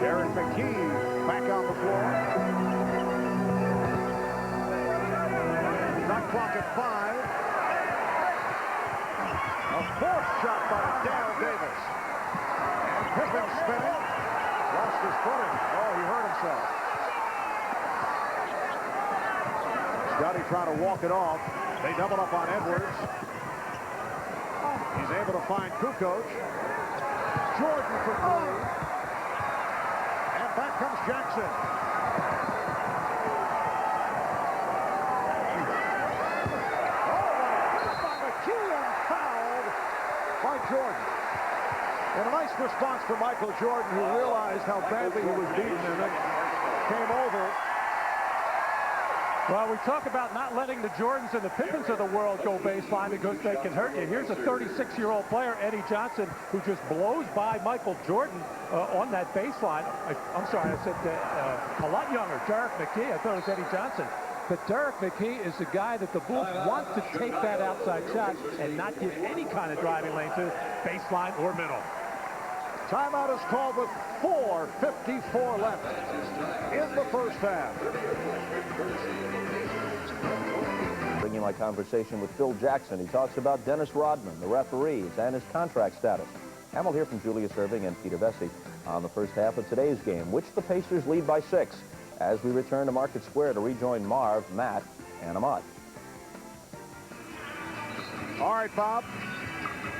Derek McKee back on the floor. Shot clock at 5. A fourth shot by Darrell Davis. And Pippen spinning. Lost his footing. Oh, he hurt himself. Scottie trying to walk it off. They double up on Edwards. He's able to find Kukoc. Jordan for 3. And back comes Jackson. By Jordan. And a nice response from Michael Jordan, who realized how badly he was beaten and then came over. Well, we talk about not letting the Jordans and the Pippens of the world go baseline because they can hurt you. Here's a 36-year-old player, Eddie Johnson, who just blows by Michael Jordan on that baseline. I'm sorry, I said a lot younger, Derek McKee. I thought it was Eddie Johnson. But Derek McKee is the guy that the Bulls want to take that outside shot and not give any kind of driving lane to, baseline or middle. Timeout is called with 4:54 left in the first half. Bringing my conversation with Phil Jackson. He talks about Dennis Rodman, the referees, and his contract status. And we'll hear from Julius Erving and Peter Vesey on the first half of today's game, which the Pacers lead by 6. As we return to Market Square to rejoin Marv, Matt, and Ahmad. All right, Bob.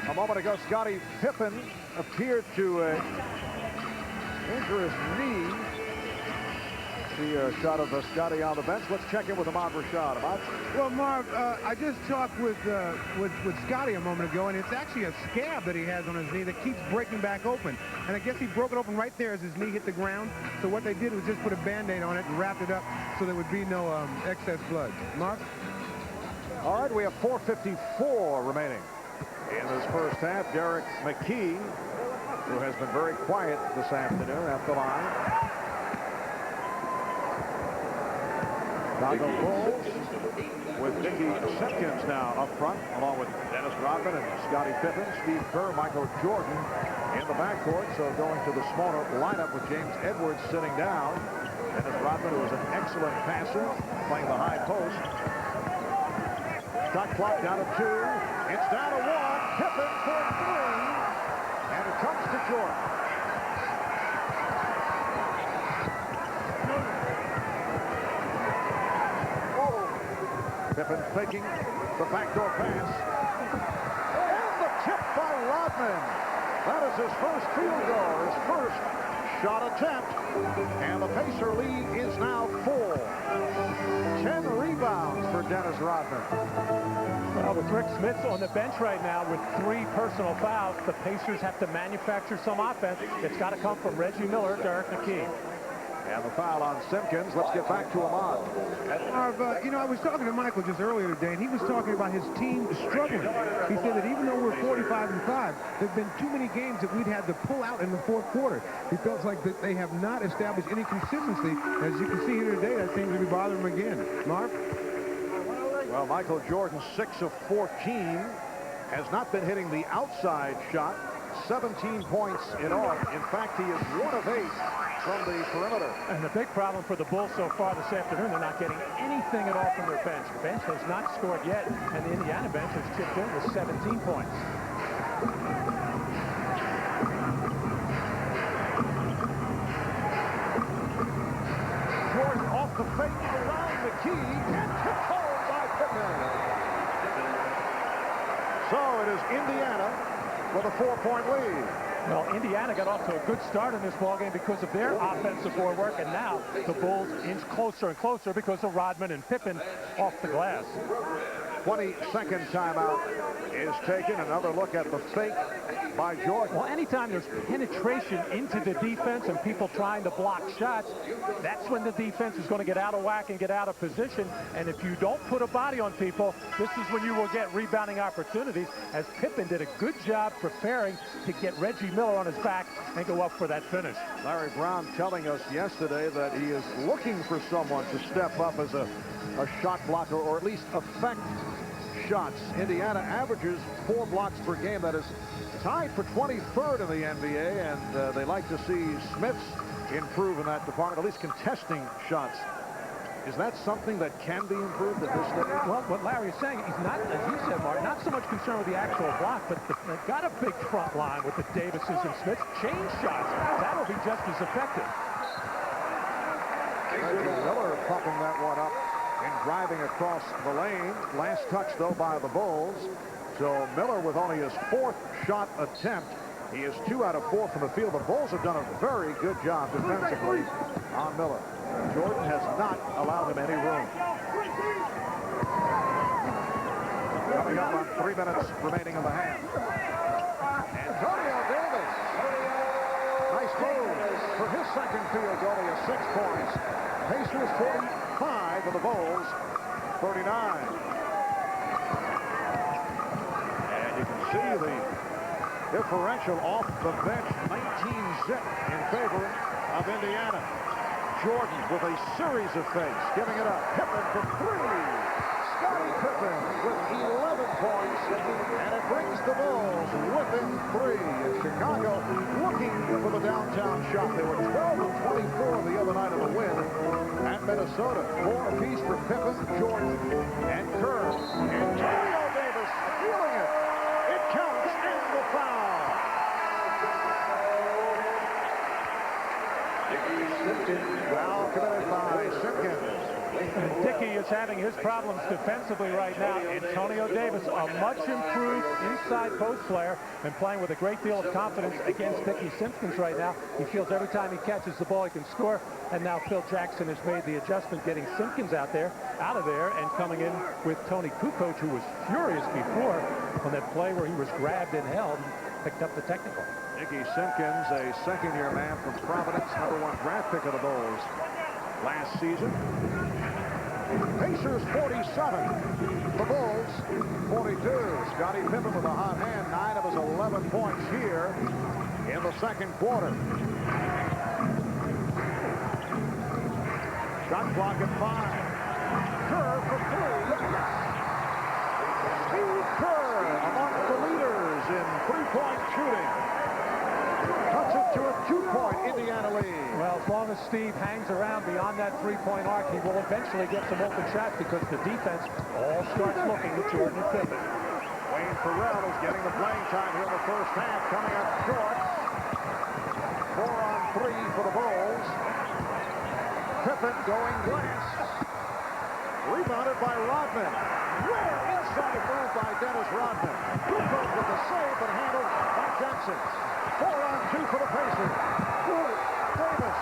A moment ago, Scottie Pippen appeared to injure his knee. See a shot of Scottie on the bench. Let's check in with Ahmad Rashad. Ahmad? Well, Marv, I just talked with Scottie a moment ago, and it's actually a scab that he has on his knee that keeps breaking back open. And I guess he broke it open right there as his knee hit the ground. So what they did was just put a Band-Aid on it and wrapped it up so there would be no excess blood. Marv? All right, we have 4:54 remaining in this first half. Derek McKee, who has been very quiet this afternoon at the line. Chicago Bulls with Nicky Simpkins now up front, along with Dennis Rodman and Scottie Pippen, Steve Kerr, Michael Jordan in the backcourt. So going to the smaller lineup with James Edwards sitting down. Dennis Rodman, who is an excellent passer, playing the high post. Shot clock down to 2. It's down to 1. Pippen for 3. comes to Jordan. Pippen faking the backdoor pass. And the tip by Rodman. That is his first field goal, his first shot attempt. And the Pacer lead is now 4. 10 rebounds for Dennis Rodman. Well, with Rick Smith on the bench right now with 3 personal fouls, the Pacers have to manufacture some offense. It's got to come from Reggie Miller, Derek McKee. And the foul on Simpkins. Let's get back to Ahmad. You know, I was talking to Michael just earlier today, and he was talking about his team struggling. He said that even though we're 45-5, there's been too many games that we'd had to pull out in the fourth quarter. He feels like that they have not established any consistency. As you can see here today, that seems to be bothering him again. Marv? Well, Michael Jordan, 6 of 14, has not been hitting the outside shot. 17 points in all. In fact, he is 1 of 8 from the perimeter. And the big problem for the Bulls so far this afternoon, they're not getting anything at all from their bench. The bench has not scored yet, and the Indiana bench has chipped in with 17 points. Jordan off the fake around the key and tipped home by Pippen. So it is Indiana with a 4-point lead. Well, Indiana got off to a good start in this ballgame because of their offensive board work, and now the Bulls inch closer and closer because of Rodman and Pippen off the glass. 22nd timeout is taken. Another look at the fake by Jordan. Well, anytime there's penetration into the defense and people trying to block shots, that's when the defense is going to get out of whack and get out of position. And if you don't put a body on people, this is when you will get rebounding opportunities, as Pippen did a good job preparing to get Reggie Miller on his back and go up for that finish. Larry Brown telling us yesterday that he is looking for someone to step up as a shot blocker, or at least affect shots. Indiana averages 4 blocks per game. That is tied for 23rd in the NBA, and they like to see Smiths improve in that department, at least contesting shots. Is that something that can be improved at this stage? Well, what Larry is saying, he's not, as you said, Mark, not so much concerned with the actual block, but they've got a big front line with the Davises and Smiths. Change shots. That'll be just as effective. Miller pumping that one up and driving across the lane. Last touch, though, by the Bulls. So Miller with only his 4th shot attempt. He is 2 out of 4 from the field. The Bulls have done a very good job defensively on Miller. Jordan has not allowed him any room. Coming up on 3 minutes remaining in the half. Antonio Davis. Nice move for his second field goal. He has 6 points. Pacers 45 and the Bulls 39. And you can see the differential off the bench, 19-zip in favor of Indiana. Jordan with a series of fakes, giving it up. Pippen for 3. Scottie Pippen with 11 points, and it brings the Bulls within 3. And Chicago looking for the downtown shot. They were 12 of 24 the other night of the win at Minnesota. 4 apiece for Pippen, Jordan, and Kerr. Antonio Davis feeling it. It counts, and the foul. Foul committed by Simpkins. Dickey is having his problems defensively right now. Antonio Davis, a much improved inside post player, and playing with a great deal of confidence against Dickey Simpkins right now. He feels every time he catches the ball he can score, and now Phil Jackson has made the adjustment, getting Simpkins out of there, and coming in with Tony Kukoc, who was furious before on that play where he was grabbed and held and picked up the technical. Dickey Simpkins, a second-year man from Providence, #1 draft pick of the Bulls last season. Pacers 47, the Bulls 42. Scottie Pippen with a hot hand, 9 of his 11 points here in the second quarter. Shot clock at 5. Kerr for 3. Steve Kerr amongst the leaders in three-point shooting. Cuts it to a 2-point Indiana lead. Well, as long as Steve hangs around beyond that 3-point arc, he will eventually get some open shots because the defense all starts looking at Jordan and Pippen. Wayne Farrell is getting the playing time here in the first half, coming up short. 4-on-3 for the Bulls. Pippen going glass. Rebounded by Rodman. Rare inside move by Dennis Rodman. Kukoc with the save, but handled by Jackson. 4-on-2 for the Pacers. Davis.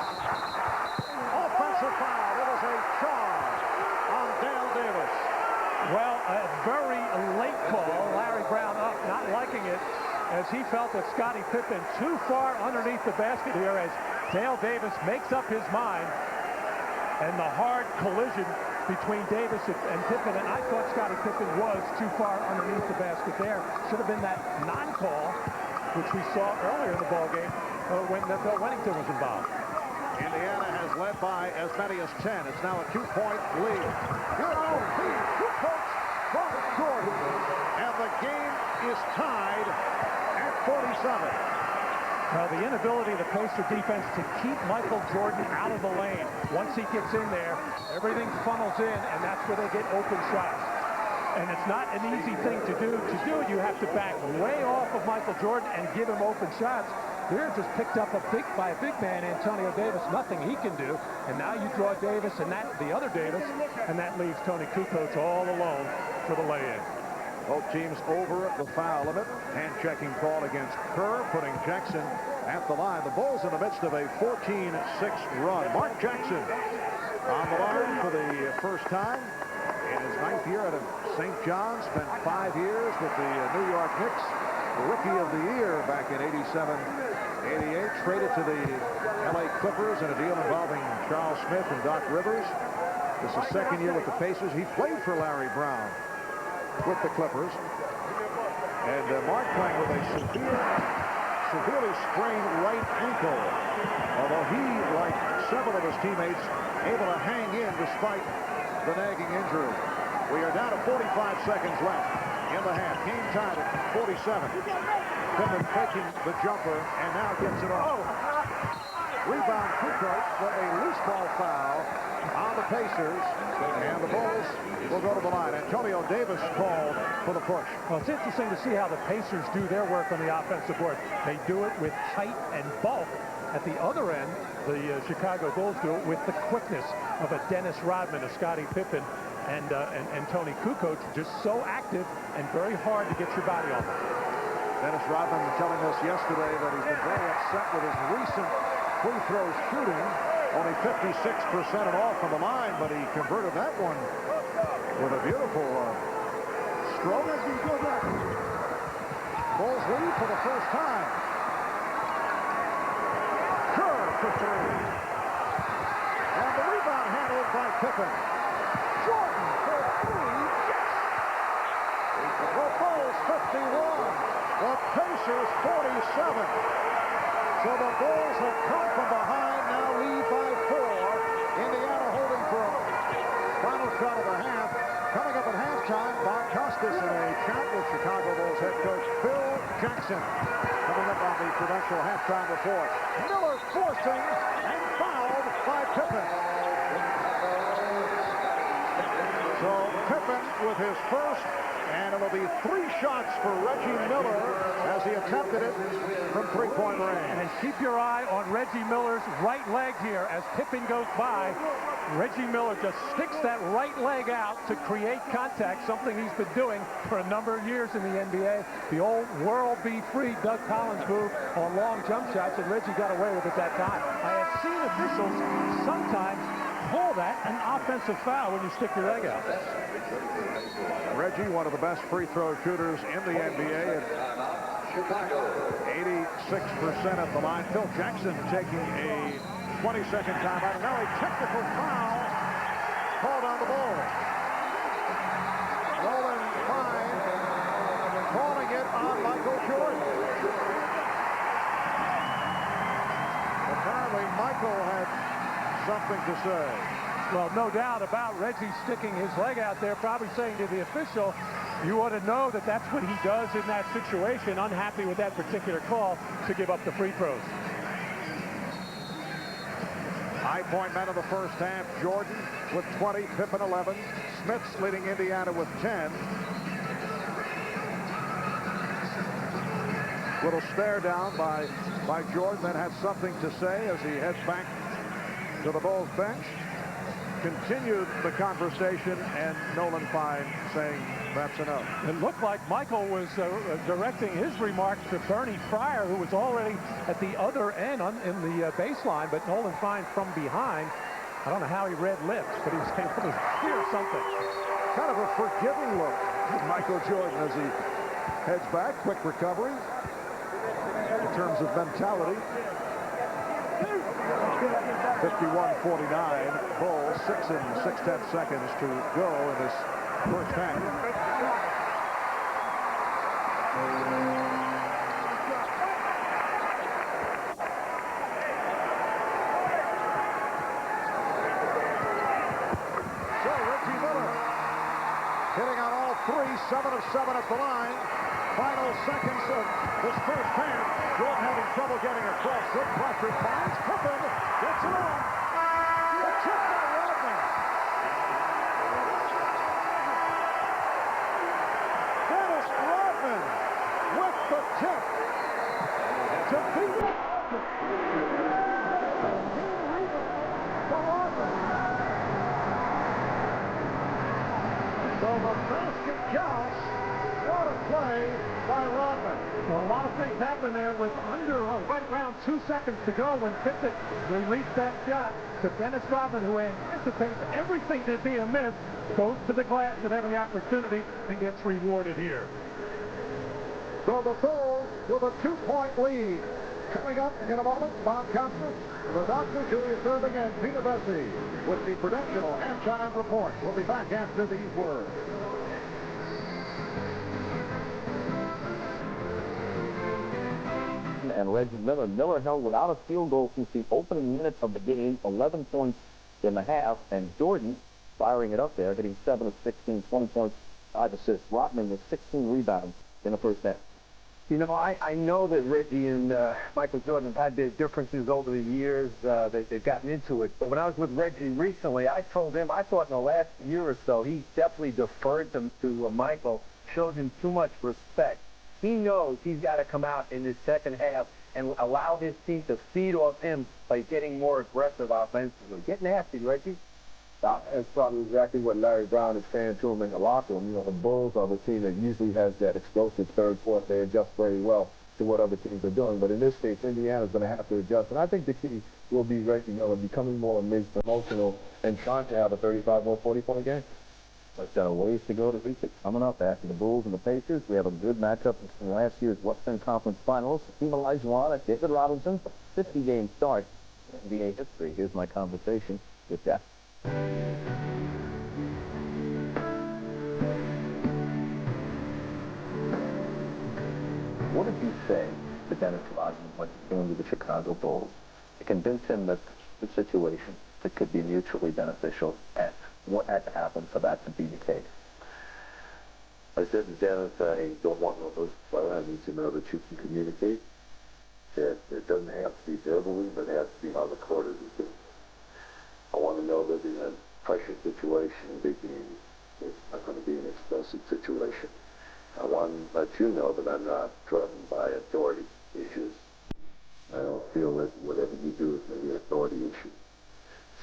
Offensive foul. It was a charge on Dale Davis. Well, a very late call. Larry Brown up, not liking it, as he felt that Scottie Pippen too far underneath the basket here as Dale Davis makes up his mind. And the hard collision between Davis and Pippen, and I thought Scottie Pippen was too far underneath the basket there. Should have been that non-call, which we saw earlier in the ballgame when Bill Wennington was involved. Indiana has led by as many as 10. It's now a 2-point lead. Good old lead. Kukoc from Jordan. And the game is tied at 47. Well, the inability of the Pacer defense to keep Michael Jordan out of the lane. Once he gets in there, everything funnels in, and that's where they get open shots. And it's not an easy thing to do. To do it, you have to back way off of Michael Jordan and give him open shots. They're just picked up by a big man, Antonio Davis. Nothing he can do. And now you draw Davis and the other Davis, and that leaves Tony Kukoc all alone for the lay-in. Both teams over the foul limit. Hand-checking call against Kerr, putting Jackson at the line. The Bulls in the midst of a 14-6 run. Mark Jackson on the line for the first time in his 9th year at St. John's. Spent 5 years with the New York Knicks. Rookie of the Year back in 87-88. Traded to the L.A. Clippers in a deal involving Charles Smith and Doc Rivers. This is second year with the Pacers. He played for Larry Brown with the Clippers. And Mark playing with a severely sprained right ankle. Although he, like several of his teammates, able to hang in despite the nagging injury. We are down to 45 seconds left in the half. Game tied at 47. Pippen faking the jumper and now gets it off. Rebound Kukoc, but a loose ball foul on the Pacers, and the Bulls will go to the line. Antonio Davis called for the push. Well, it's interesting to see how the Pacers do their work on the offensive board. They do it with height and bulk. At the other end, the Chicago Bulls do it with the quickness of a Dennis Rodman, a Scottie Pippen, and Tony Kukoc, just so active and very hard to get your body on them. Dennis Rodman telling us yesterday that he's been very upset with his recent free throw shooting. Only 56% at all from the line, but he converted that one with a beautiful stroke. Bulls lead for the first time. Kerr for 3. And the rebound handled by Pippen. Jordan for 3. Yes! The Bulls 51. The Pacers 47. So the Bulls have come from behind, now lead by 4. Indiana holding for a final shot of the half. Coming up at halftime, Bob Costas in a chat with Chicago Bulls head coach Phil Jackson. Coming up on the Prudential halftime report. Miller forcing and fouled by Pippen. So Pippen with his first, and it'll be 3 shots for Reggie Miller as he attempted it from 3-point range. And keep your eye on Reggie Miller's right leg here as Pippen goes by. Reggie Miller just sticks that right leg out to create contact, something he's been doing for a number of years in the NBA. The old world be free Doug Collins move on long jump shots, and Reggie got away with it that time. I have seen officials sometimes call that an offensive foul when you stick your leg out. Reggie, one of the best free throw shooters in the NBA, at 86% at the line. Phil Jackson taking a 20-second timeout. And now a technical foul called on the ball. Nolan Fine calling it on Michael Jordan. Apparently Michael had something to say. Well, no doubt about Reggie sticking his leg out there, probably saying to the official, you ought to know that that's what he does in that situation, unhappy with that particular call to give up the free throws. High point man of the first half, Jordan with 20, Pippen 11. Smith's leading Indiana with 10. Little stare down by by Jordan that has something to say as he heads back to the Bulls bench. Continued the conversation, and Nolan Fine saying that's enough. It looked like Michael was directing his remarks to Bernie Pryor, who was already at the other end in the baseline, but Nolan Fine from behind. I don't know how he read lips, but he was able to hear something. Kind of a forgiving look at Michael Jordan as he heads back. Quick recovery in terms of mentality. 51-49. Bulls 6 and 6/10 seconds to go in this first half. So Reggie Miller hitting on all three, 7 of 7 at the line. Final seconds of this first half. Jordan having trouble getting across. Good pressure. Finds Pippen. Gets it on. The chip by Rodman. Dennis Rodman with the tip to beat it. So the basket counts. What a play by Rodman. Well, a lot of things happened there with right around 2 seconds to go when Pippen released that shot to Dennis Rodman, who anticipates everything to be a miss, goes to the glass at every opportunity and gets rewarded here. So the Bulls with a 2-point lead. Coming up in a moment, Bob Costas, the Dr. Julius Irving, and Peter Bessie with the Prudential halftime report. We'll be back after these words. And Reggie Miller. Miller held without a field goal since the opening minute of the game, 11 points in the half, and Jordan firing it up there, hitting 7 of 16, 20 points, 5 assists. Rodman with 16 rebounds in the first half. You know, I know that Reggie and Michael Jordan have had their differences over the years. They've gotten into it. But when I was with Reggie recently, I told him, I thought in the last year or so, he definitely deferred them to Michael, showed him too much respect. He knows he's got to come out in the second half and allow his team to feed off him by getting more aggressive offensively. Get nasty, Reggie. That's probably exactly what Larry Brown is saying to him in the locker room. You know, the Bulls are the team that usually has that explosive third, fourth. They adjust very well to what other teams are doing. But in this case, Indiana's going to have to adjust. And I think the key will be Reggie Miller becoming more emotional and trying to have a 35 or 40-point game. But ways to go to reach it. Coming up after the Bulls and the Pacers, we have a good matchup between last year's Western Conference Finals. Hakeem Olajuwon and David Robinson, 50-game start in NBA history. Here's my conversation with Jeff. What did you say to Dennis Rodman when he came to the Chicago Bulls to convince him that the situation that could be mutually beneficial, and what had to happen for that to be the case? I said to Dennis, I don't want no those players. I need to know that you can communicate. That it doesn't have to be verbally, but it has to be on the court as a team. I want to know that in a pressure situation, a big game, it's not going to be an explosive situation. I want to let you know that I'm not threatened by authority issues. I don't feel that whatever you do is going to be an authority issue.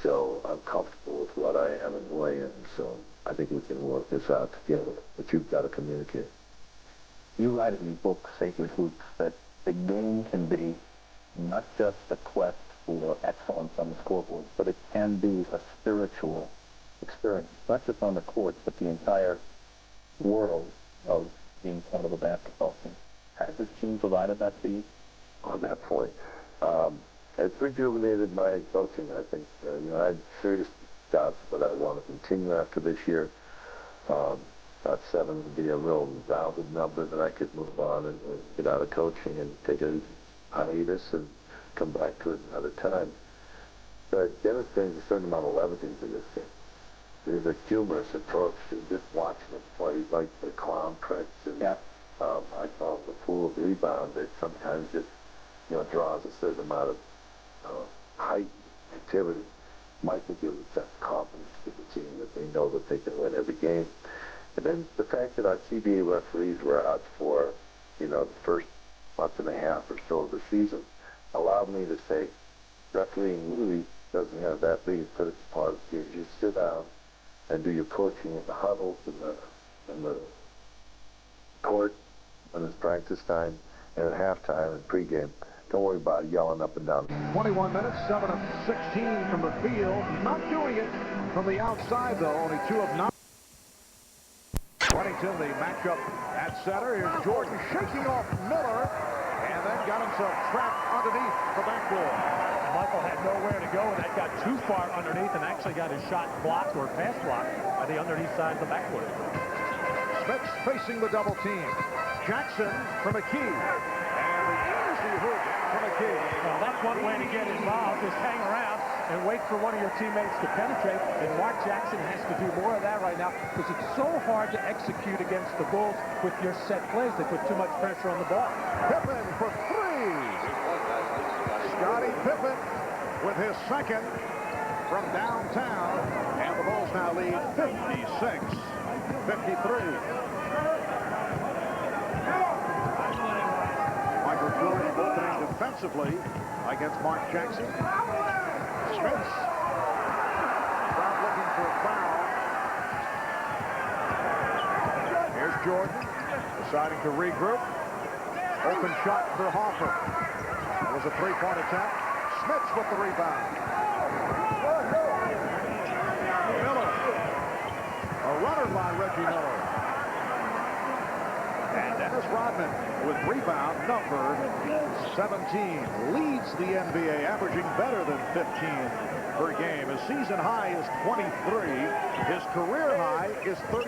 So I'm comfortable with what I am and who I am. So I think we can work this out together. But you've got to communicate. You write in your book, Sacred Hoops, that the game can be not just a quest for excellence on the scoreboard, but it can be a spiritual experience, not just on the court, but the entire world of being part of a basketball team. Has this team provided that to you? On that point, it's rejuvenated my coaching. I think I had serious doubts, but I want to continue after this year. Thought 7 would be a real rounded number that I could move on and get out of coaching and take a hiatus and come back to it another time. But Dennis brings a certain amount of levity to this game. There's a humorous approach to just watching him play, like the clown tricks. And, I call it the fool of rebound that sometimes just draws a certain amount of heightened activity. Michael gives that confidence to the team that they know that they can win every game. And then the fact that our CBA referees were out for, the first month and a half or so of the season, allowed me to say, refereeing really doesn't have that big a critical part of the game. You sit down and do your coaching in the huddles in the court when it's practice time and at halftime and pregame. Don't worry about yelling up and down. 21 minutes, 7 of 16 from the field. Not doing it from the outside, though. Only 2 of 9. Weddington, the matchup at center. Here's Jordan shaking off Miller and then got himself trapped underneath the backboard. Michael had nowhere to go, and that got too far underneath and actually got his shot blocked or pass blocked by the underneath side of the backboard. Smith's facing the double team. Jackson from a key. And the easy hook from a key. Well, that's one way to get involved, is hang around and wait for one of your teammates to penetrate. And Mark Jackson has to do more of that right now because it's so hard to execute against the Bulls with your set plays. They put too much pressure on the ball. Pippen for 3. Scottie Pippen with his second from downtown. And the Bulls now lead 56-53. Michael Jordan opening defensively against Mark Jackson. Smith not looking for a foul. Here's Jordan deciding to regroup. Open shot for Hoffer. That was a three-point attempt. Smith with the rebound. Miller. A runner by Reggie Miller. And Dennis Rodman with rebound number 17 leads the NBA, averaging better than 15 per game. His season high is 23. His career high is 34.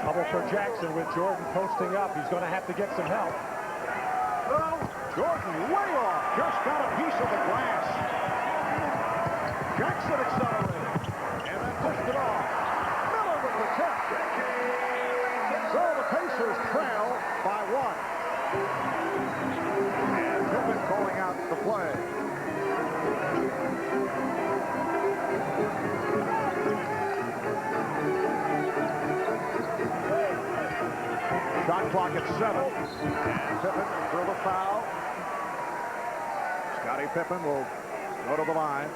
Trouble for Jackson with Jordan posting up. He's going to have to get some help. Jordan way off. Just got a piece of the glass. Jackson accelerated. And then pushed it off. Miller with the tip. So the Pacers trail by 1. And Pippen calling out the play. Shot clock at 7. And Pippen through the foul. Scottie Pippen will go to the line.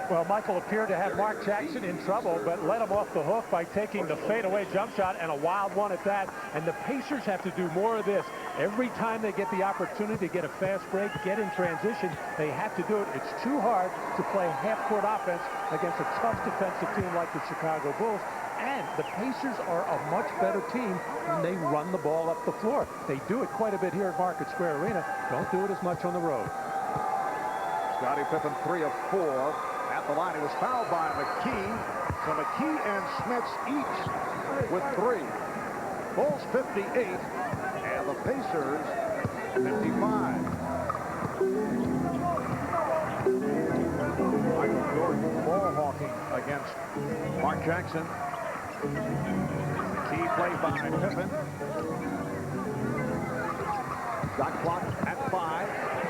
Well, Michael appeared to have Mark Jackson in trouble, but let him off the hook by taking the fadeaway jump shot, and a wild one at that. And the Pacers have to do more of this. Every time they get the opportunity to get a fast break, get in transition, they have to do it. It's too hard to play half-court offense against a tough defensive team like the Chicago Bulls. And the Pacers are a much better team when they run the ball up the floor. They do it quite a bit here at Market Square Arena. Don't do it as much on the road. Scottie Pippen 3 of 4 at the line. He was fouled by McKee. So McKee and Smits each with 3. Bulls 58 and the Pacers 55. Michael Jordan ball hawking against Mark Jackson. Key play by Pippen. Shot clock at 5.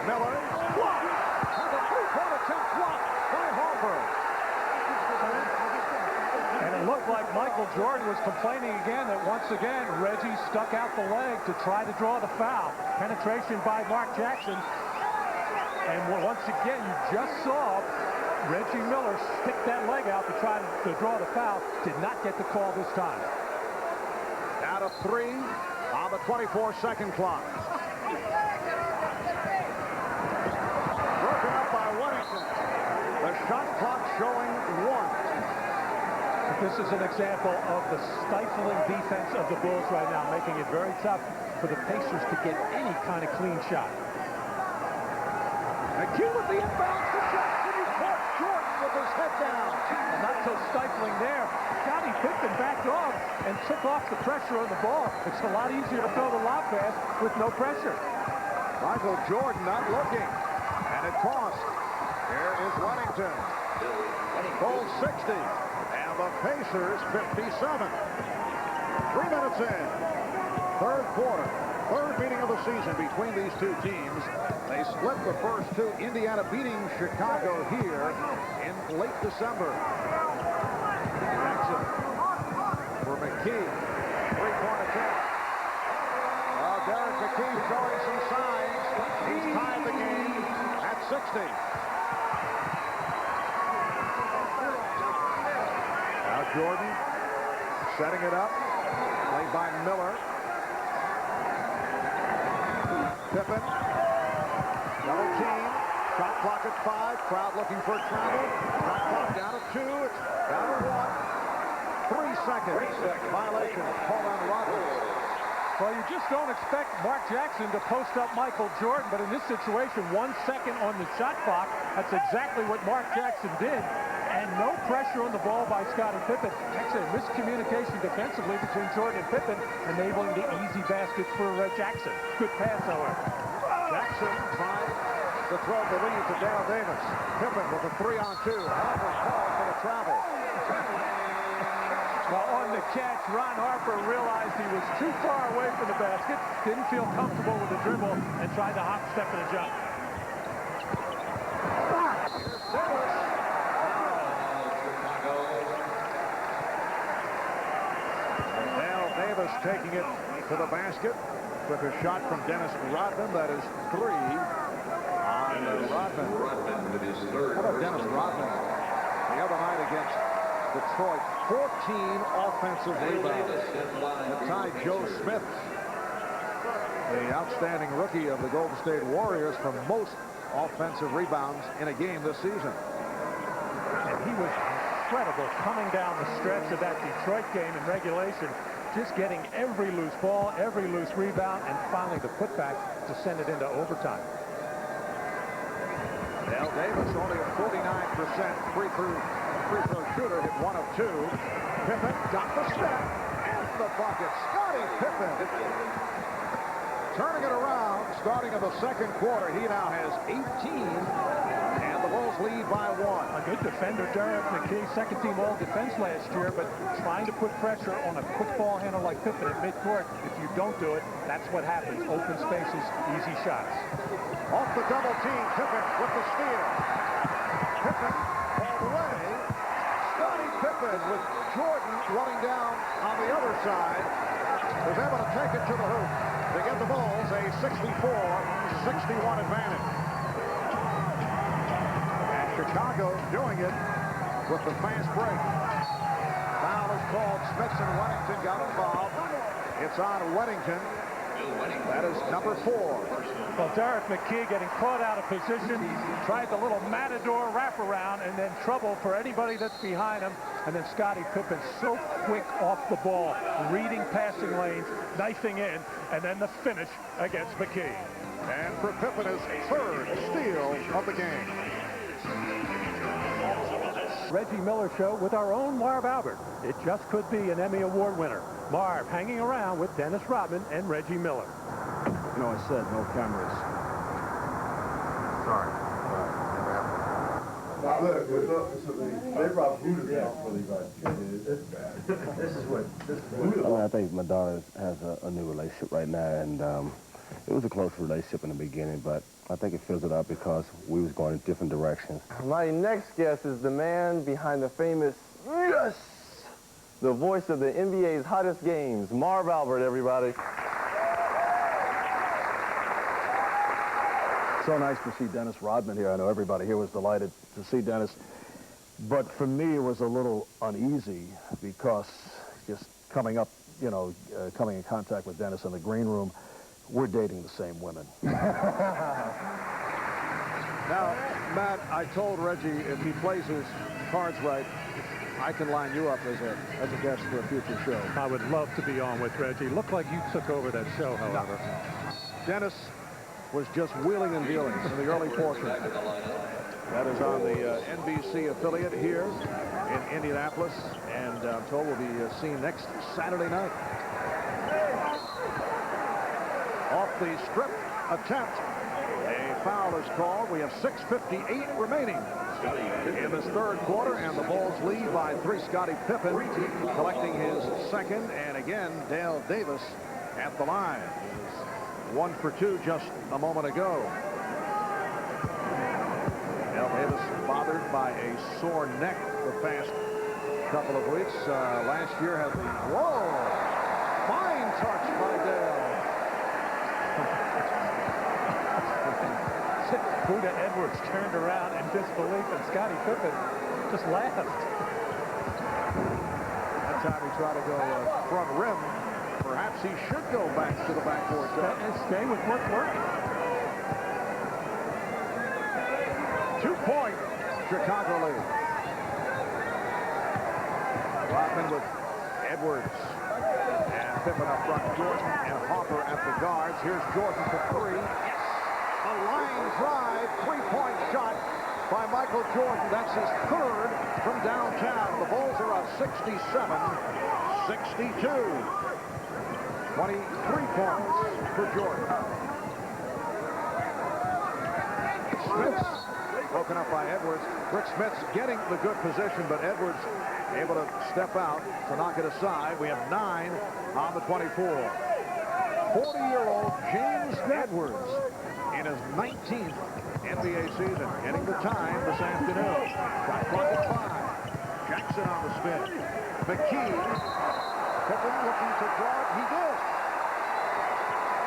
Miller blocked. And the three-point attempt blocked by Hoffer. And it looked like Michael Jordan was complaining again that once again Reggie stuck out the leg to try to draw the foul. Penetration by Mark Jackson. And once again, you just saw Reggie Miller stick that leg out to try to draw the foul. Did not get the call this time. Out of 3 on the 24-second clock. Broken up by Weddington. The shot clock showing 1. This is an example of the stifling defense of the Bulls right now, making it very tough for the Pacers to get any kind of clean shot. McKee with the inbound to Jackson. He caught Jordan with his head down. And not so stifling there. Scottie Pippen backed off and took off the pressure on the ball. It's a lot easier to throw the lob pass with no pressure. Michael Jordan not looking. And it tossed. Here is Weddington. Bulls 60. And the Pacers 57. 3 minutes in. Third quarter. Third meeting of the season between these two teams. They split the first 2. Indiana beating Chicago here in late December. Jackson for McKee. Three-point attempt. Derek McKee showing some signs. He's tied the game at 60. Now Jordan setting it up. Played by Miller. Pippen. Double team. Shot clock at 5. Crowd looking for travel. Shot clock down to 2. It's down to 1. 3 seconds. Violation. Called on Rodman. Well, you just don't expect Mark Jackson to post up Michael Jordan, but in this situation, 1 second on the shot clock, that's exactly what Mark Jackson did. And no pressure on the ball by Scottie Pippen. Actually, miscommunication defensively between Jordan and Pippen, enabling the easy basket for Jackson. Good pass, however. Jackson trying to throw the lead to Dale Davis. Pippen with a 3-on-2. Harper called for the travel. Well, on the catch, Ron Harper realized he was too far away from the basket, didn't feel comfortable with the dribble, and tried to hop, step, and a jump. Dale Davis taking it to the basket. Took a shot from Dennis Rodman. That is 3 on Rodman. How about Dennis Rodman the other night against Detroit? 14 offensive rebounds. It tied Joe Smith, the outstanding rookie of the Golden State Warriors, for most offensive rebounds in a game this season. And he was incredible coming down the stretch of that Detroit game in regulation, just getting every loose ball, every loose rebound, and finally the putback to send it into overtime. Dale Davis only a 49% free throw shooter, hit 1 of 2. Pippen got the step and the bucket. Scottie Pippen turning it around, starting in the second quarter. He now has 18, and the Bulls lead by 1. A good defender, Derek McKee, second-team all-defense last year, but trying to put pressure on a quick ball handler like Pippen at midcourt. If you don't do it, that's what happens. Open spaces, easy shots. Off the double team, Pippen with the steal. Pippen all the way. Scottie Pippen with Jordan running down on the other side is able to take it to the hoop to get the Bulls a 64-61 advantage. And Chicago doing it with the fast break. Foul is called. Smith and Weddington got involved. It's on Weddington. That is number 4. Well, Derek McKee getting caught out of position, tried the little matador wraparound, and then trouble for anybody that's behind him. And then Scottie Pippen so quick off the ball, reading passing lanes, knifing in, and then the finish against McKee. And for Pippen, his 3rd steal of the game. Reggie Miller Show with our own Marv Albert. It just could be an Emmy Award winner. Marv hanging around with Dennis Rodman and Reggie Miller. You know, I said no cameras. Sorry. They brought voodoo down for I think Madonna has a new relationship right now, and it was a close relationship in the beginning, but I think it fizzled out because we was going in different directions. My next guest is the man behind the famous yes, the voice of the NBA's hottest games, Marv Albert, everybody. So nice to see Dennis Rodman here. I know everybody here was delighted to see Dennis. But for me, it was a little uneasy because just coming up, you know, coming in contact with Dennis in the green room, we're dating the same women. Now, Matt, I told Reggie if he plays his cards right, I can line you up as a guest for a future show. I would love to be on with Reggie. Looked like you took over that show, however. Dennis was just wheeling and dealing in the early portion. That is on the NBC affiliate here in Indianapolis, and I'm told we'll be seen next Saturday night. Off the strip attempt, a foul is called. We have 6:58 remaining in this 3rd quarter, and the Bulls lead by 3. Scottie Pippen collecting his 2nd, and again, Dale Davis at the line. 1 for 2 just a moment ago. Dale Davis bothered by a sore neck the past couple of weeks. Last year had the, whoa, fine touch by Dale. Buda Edwards turned around in disbelief, and Scottie Pippen just laughed. That time he tried to go front rim. Perhaps he should go back to the backboard. Stay with what's working. 2-point Chicago lead. Rodman with Edwards. And Pippen up front. Jordan and Hopper at the guards. Here's Jordan for three. Yes! A line drive, three-point shot by Michael Jordan. That's his third from downtown. The Bulls are up 67-62. 23 points for Jordan. Smith broken up by Edwards. Rick Smith's getting the good position, but Edwards able to step out to knock it aside. We have 9 on the 24. 40-year-old James Edwards in his 19th NBA season, getting the time this afternoon. Shot clock at 5. Jackson on the spin. McKee. Pippen looking to draw it. He did.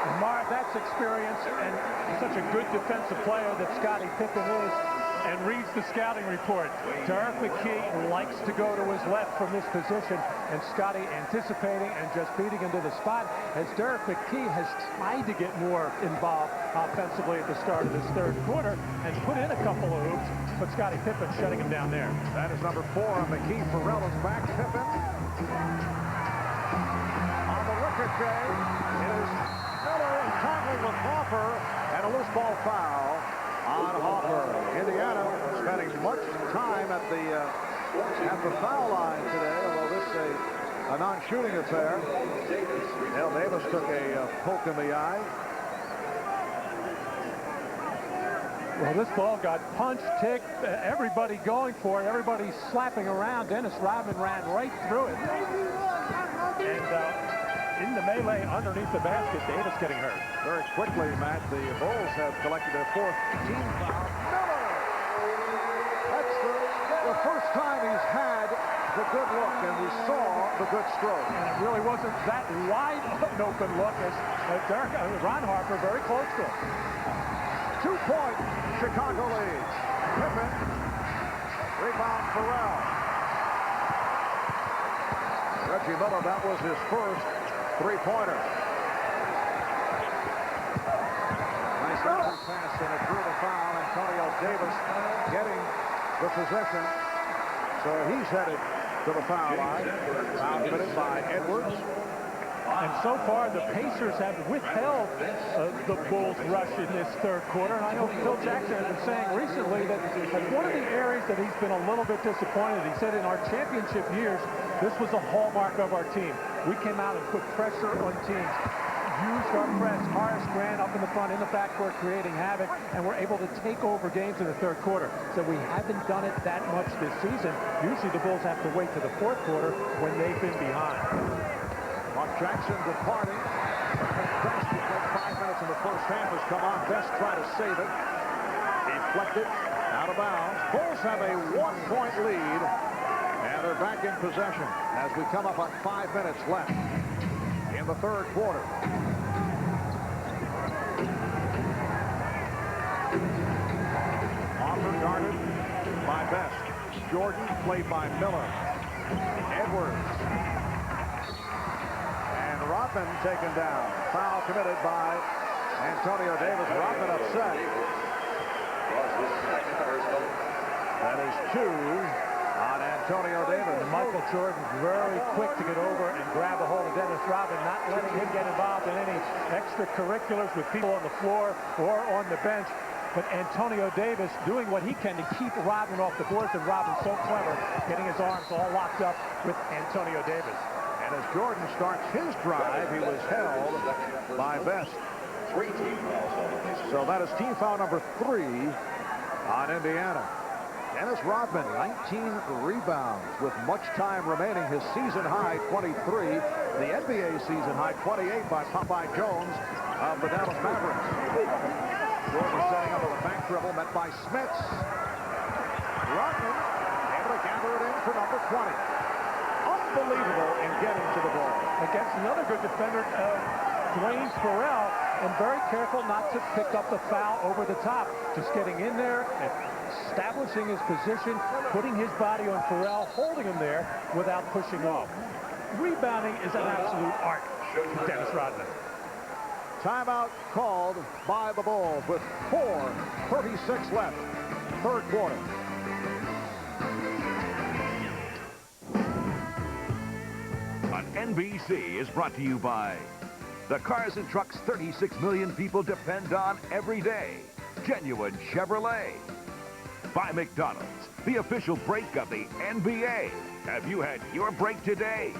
And Marv, that's experience, and such a good defensive player that Scottie Pippen is, and reads the scouting report. Derek McKee likes to go to his left from this position, and Scottie anticipating and just beating into the spot, as Derek McKee has tried to get more involved offensively at the start of this third quarter and put in a couple of hoops, but Scottie Pippen shutting him down there. That is number 4 on McKee. Farrell is back. Pippen on the ricochet. It is Miller entangling with Hopper, and a loose ball foul on Hopper. Indiana spending much time at the foul line today, although this is a non-shooting affair. Dale Davis took a poke in the eye. Well, this ball got punched, ticked, everybody going for it, everybody slapping around. Dennis Rodman ran right through it. And in the melee underneath the basket, Davis getting hurt. Very quickly, Matt, the Bulls have collected their 4th team foul. Miller! That's the first time he's had the good look, and we saw the good stroke. And it really wasn't that wide an open look as Ron Harper very close to him. 2-point Chicago leads. Pippen, rebound Farrell. Reggie Miller, that was his first three-pointer. Nice entry pass, and it drew the foul. Antonio Davis getting the possession. So he's headed to the foul line. Foul committed by Edwards. And so far, the Pacers have withheld the Bulls' rush in this third quarter. And I know Phil Jackson has been saying recently that one of the areas that he's been a little bit disappointed, he said in our championship years, this was a hallmark of our team. We came out and put pressure on teams, used our press. Horace Grant up in the front, in the backcourt, creating havoc, and we're able to take over games in the third quarter. So we haven't done it that much this season. Usually the Bulls have to wait to the fourth quarter when they've been behind. Mark Jackson departing. Best, who played 5 minutes in the first half, has come on. Best try to save it. Deflected, out of bounds. Bulls have a 1-point lead, and they're back in possession as we come up on 5 minutes left in the third quarter. Hopper guarded by Best. Jordan played by Miller. Edwards. Rodman taken down. Foul committed by Antonio Davis. Rodman upset. That is 2 on Antonio Davis. And Michael Jordan very quick to get over and grab a hold of Dennis Rodman, not letting him get involved in any extracurriculars with people on the floor or on the bench. But Antonio Davis doing what he can to keep Rodman off the boards, and Rodman so clever, getting his arms all locked up with Antonio Davis. And as Jordan starts his drive, he was held by Best. So that is team foul number 3 on Indiana. Dennis Rodman, 19 rebounds with much time remaining. His season high, 23. The NBA season high, 28 by Popeye Jones of the Dallas Mavericks. Jordan setting up with a back dribble, met by Smits. Rodman able to gather it in for number 20. Unbelievable in getting to the ball. Against another good defender, Dwayne Farrell. and very careful not to pick up the foul over the top. Just getting in there and establishing his position, putting his body on Pharrell, holding him there without pushing off. Rebounding is an absolute art for Dennis Rodman. Timeout called by the Bulls with 4:36 left, third quarter. On NBC is brought to you by the cars and trucks 36 million people depend on every day. Genuine Chevrolet. By McDonald's, the official break of the NBA. Have you had your break today?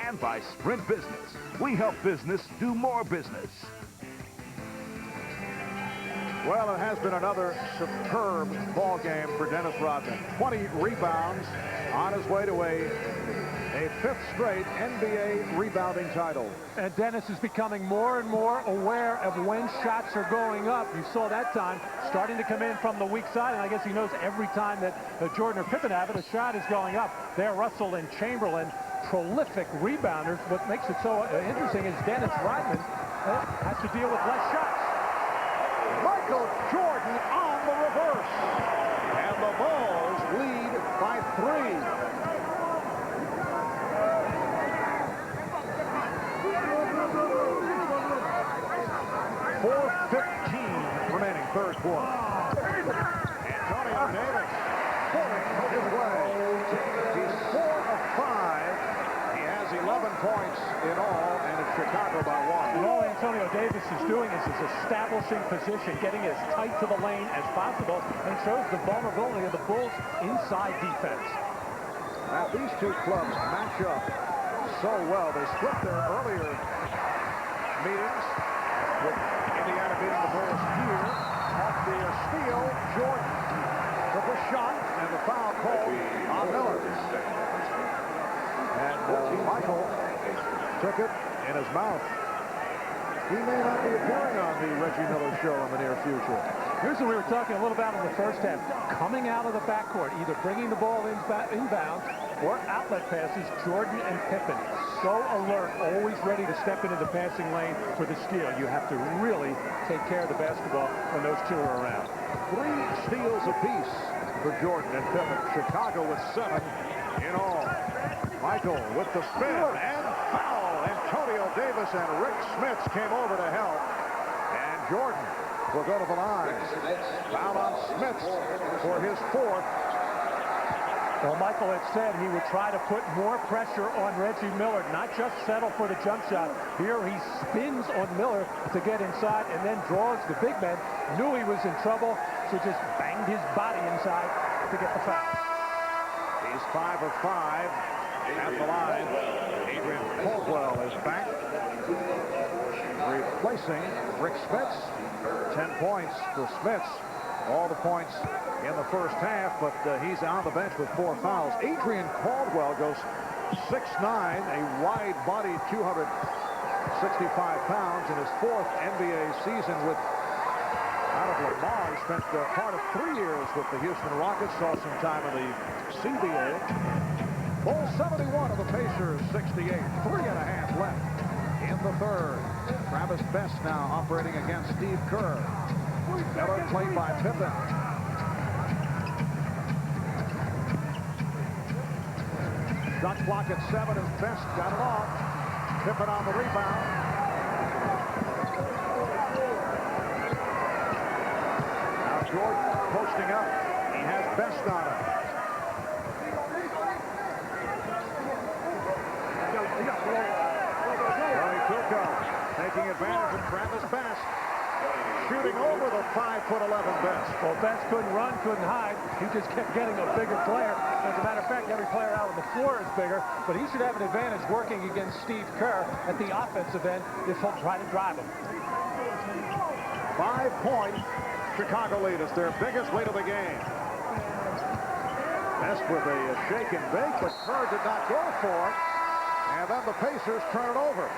And by Sprint Business. We help business do more business. Well, it has been another superb ball game for Dennis Rodman. 20 rebounds on his way to a fifth straight NBA rebounding title. And Dennis is becoming more and more aware of when shots are going up. You saw that time starting to come in from the weak side, and I guess he knows every time that Jordan or Pippen have it, a shot is going up. There, Russell and Chamberlain, prolific rebounders. What makes it so interesting is Dennis Rodman has to deal with less shots. Michael Jordan on the reverse. And the Bulls lead by 3. 4:15 remaining, third quarter. Antonio Davis pulling his way. He's 4 of 5. He has 11 points in all, and it's Chicago by 1. And all Antonio Davis is doing is establishing position, getting as tight to the lane as possible, and shows the vulnerability of the Bulls' inside defense. Now, these two clubs match up so well. They split their earlier meetings with Indiana beating the Bulls here. Off the steal, Jordan took a shot, and the foul called on Miller. And Michael took it in his mouth. He may not be appearing on the Reggie Miller show in the near future. Here's what we were talking a little about in the first half. Coming out of the backcourt, either bringing the ball inbounds or outlet passes, Jordan and Pippen. So alert, always ready to step into the passing lane for the steal. You have to really take care of the basketball when those two are around. 3 steals apiece for Jordan and Pippen. Chicago with 7 in all. Michael with the spin and foul. Antonio Davis and Rick Smits came over to help. And Jordan will go to the line. Foul on Smits for his 4th. Well, Michael had said he would try to put more pressure on Reggie Miller, not just settle for the jump shot. Here he spins on Miller to get inside and then draws the big man. Knew he was in trouble, so just banged his body inside to get the foul. He's 5 of 5 at the line. Adrian Caldwell is back, replacing Rick Smits. 10 points for Smits. All the points in the first half, but he's on the bench with 4 fouls. Adrian Caldwell goes 6'9", a wide-bodied 265 pounds in his 4th NBA season out of Lamar. He spent part of 3 years with the Houston Rockets, saw some time in the CBA. Bulls 71 of the Pacers 68. 3.5 left in the third. Travis Best now operating against Steve Kerr. Miller played by Pippen. Shot clock at 7 as Best got it off. Pippen on the rebound. Now Jordan posting up. He has Best on him. Tony Kukoc taking advantage of Travis Best. Shooting over the 5'11" Best. Well, Best couldn't run, couldn't hide. He just kept getting a bigger player. As a matter of fact, every player out on the floor is bigger, but he should have an advantage working against Steve Kerr at the offensive end if he'll try to drive him. 5-point Chicago lead. It's their biggest lead of the game. Best with a shake and bake, but Kerr did not go for it. And then the Pacers turn it over.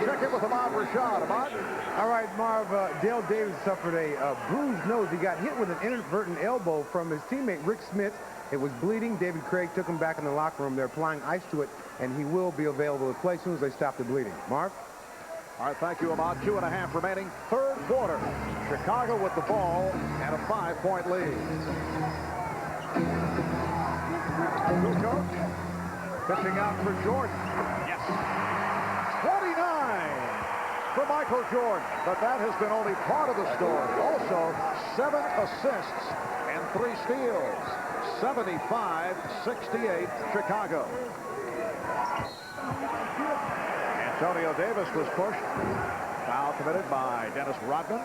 Check in with Ahmad Rashad. Ahmad? All right, Marv, Dale Davis suffered a bruised nose. He got hit with an inadvertent elbow from his teammate, Rick Smits. It was bleeding. David Craig took him back in the locker room. They're applying ice to it, and he will be available to play as soon as they stop the bleeding. Marv? All right, thank you, Ahmad. 2.5 remaining, third quarter. Chicago with the ball and a 5-point lead. Kukoc pitching out for Jordan. Yes. 29 for Michael Jordan. But that has been only part of the story. Also, 7 assists and 3 steals. 75-68 Chicago. Antonio Davis was pushed. Foul committed by Dennis Rodman.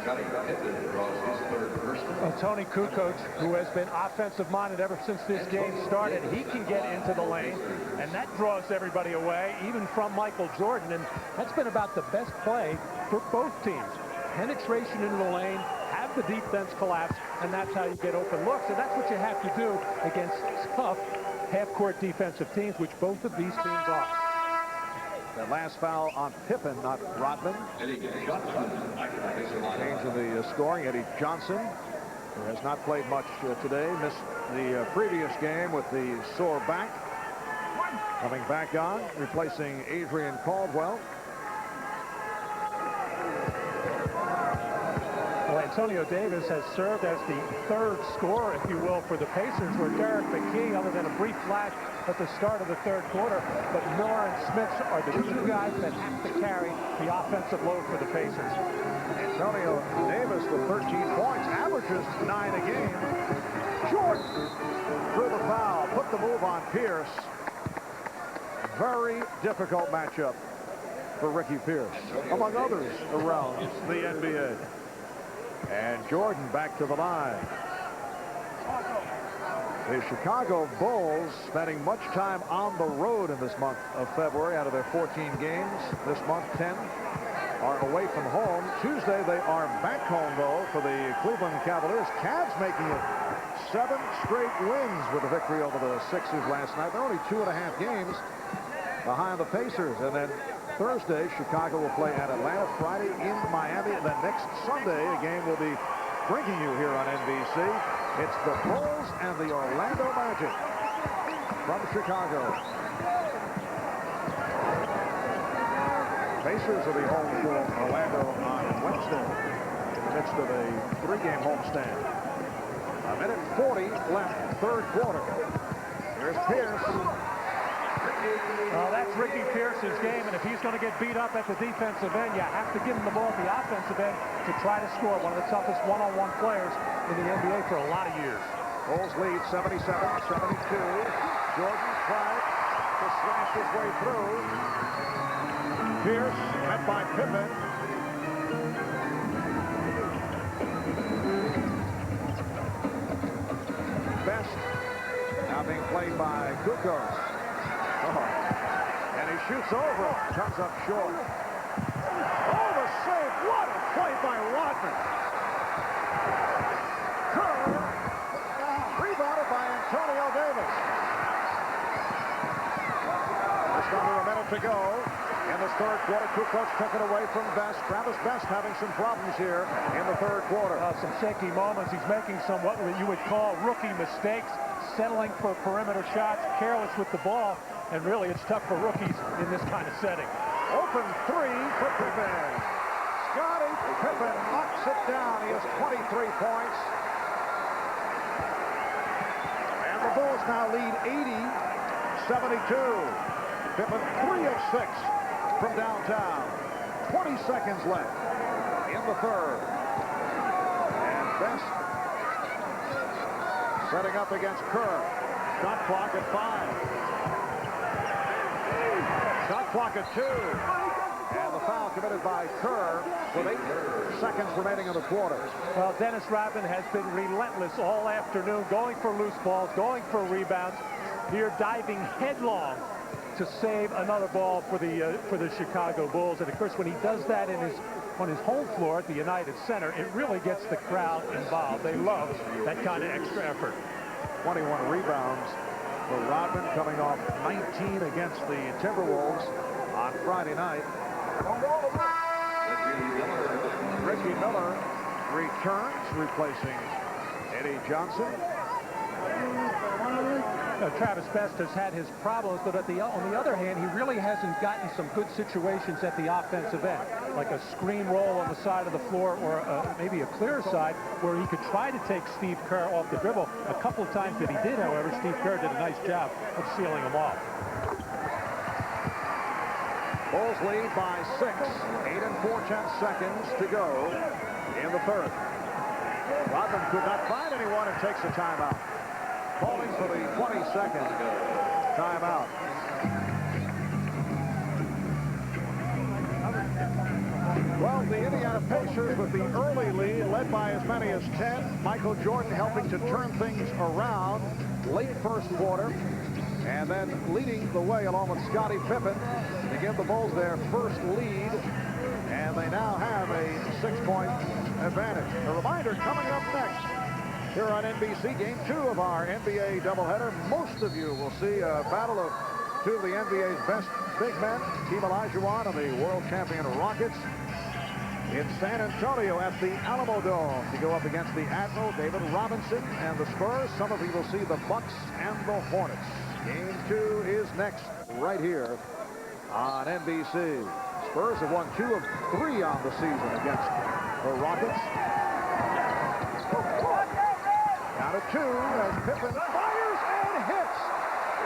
Scotty Pippen draws his third personal. Tony Kukoc, who has been offensive-minded ever since this game started, he can get into the lane, and that draws everybody away, even from Michael Jordan. And that's been about the best play for both teams. Penetration into the lane, have the defense collapse, and that's how you get open looks. And that's what you have to do against tough half-court defensive teams, which both of these teams are. The last foul on Pippen, not Rodman. Change in the scoring. Eddie Johnson, who has not played much today, missed the previous game with the sore back. Coming back on, replacing Adrian Caldwell. Well, Antonio Davis has served as the third scorer, if you will, for the Pacers, where Derek McKee, other than a brief flash at the start of the third quarter, but Miller and Smith are the two guys that have to carry the offensive load for the Pacers. Antonio Davis with 13 points, averages 9 a game. Jordan through the foul, put the move on Pierce. Very difficult matchup for Ricky Pierce, among others around the NBA. And Jordan back to the line. The Chicago Bulls spending much time on the road in this month of February. Out of their 14 games this month, 10 are away from home. Tuesday they are back home, though, for the Cleveland Cavaliers. Cavs making it 7 straight wins with a victory over the Sixers last night. They're only 2.5 games behind the Pacers. And then Thursday, Chicago will play at Atlanta. Friday in Miami. And then next Sunday, a game will be bringing you here on NBC. It's the Bulls and the Orlando Magic from Chicago. Pacers will be home for Orlando on Wednesday in the midst of a 3-game homestand. 1:40 left, third quarter. Here's Pierce. Well, that's Ricky Pierce's game, and if he's going to get beat up at the defensive end, you have to give him the ball at the offensive end to try to score. One of the toughest one-on-one players in the NBA for a lot of years. Bulls lead 77-72. Jordan tried to slash his way through. Pierce met by Pippen. Best now being played by Kukoc. And he shoots over. Comes up short. Oh, the save. What a play by Rodman. Kerr. Rebounded by Antonio Davis. Just under a minute to go in this third quarter. Kukoc took it away from Best. Travis Best having some problems here in the third quarter. Some shaky moments. He's making some what you would call rookie mistakes, settling for perimeter shots, careless with the ball, and really it's tough for rookies in this kind of setting. Open 3 for Pippen. Scottie Pippen knocks it down. He has 23 points. And the Bulls now lead 80-72. Pippen 3 of 6 from downtown. 20 seconds left in the third. And Best setting up against Kerr. Shot clock at 5. Shot clock at 2. And the foul committed by Kerr with 8 seconds remaining in the quarter. Well, Dennis Rodman has been relentless all afternoon, going for loose balls, going for rebounds. Here diving headlong to save another ball for the Chicago Bulls. And of course, when he does that on his home floor at the United Center, it really gets the crowd involved. They love that kind of extra effort. 21 rebounds for Rodman, coming off 19 against the Timberwolves on Friday night. Ricky Miller returns, replacing Eddie Johnson. Travis Best has had his problems, but on the other hand, he really hasn't gotten some good situations at the offensive end, like a screen roll on the side of the floor or maybe a clear side where he could try to take Steve Kerr off the dribble. A couple of times that he did, however, Steve Kerr did a nice job of sealing him off. Bulls lead by 6. 8 4/10 seconds to go in the third. Rodman could not find anyone and takes a timeout. Calling for the 22nd timeout. Well, the Indiana Pacers with the early lead, led by as many as 10. Michael Jordan helping to turn things around late first quarter. And then leading the way along with Scottie Pippen to give the Bulls their first lead. And they now have a 6-point advantage. A reminder coming up next here on NBC, Game 2 of our NBA doubleheader. Most of you will see a battle of two of the NBA's best big men, Team Olajuwon and the world champion Rockets, in San Antonio at the Alamo Dome to go up against the Admiral, David Robinson, and the Spurs. Some of you will see the Bucks and the Hornets. Game 2 is next right here on NBC. Spurs have won 2 of 3 on the season against the Rockets. Down to 2 as Pippen fires and hits.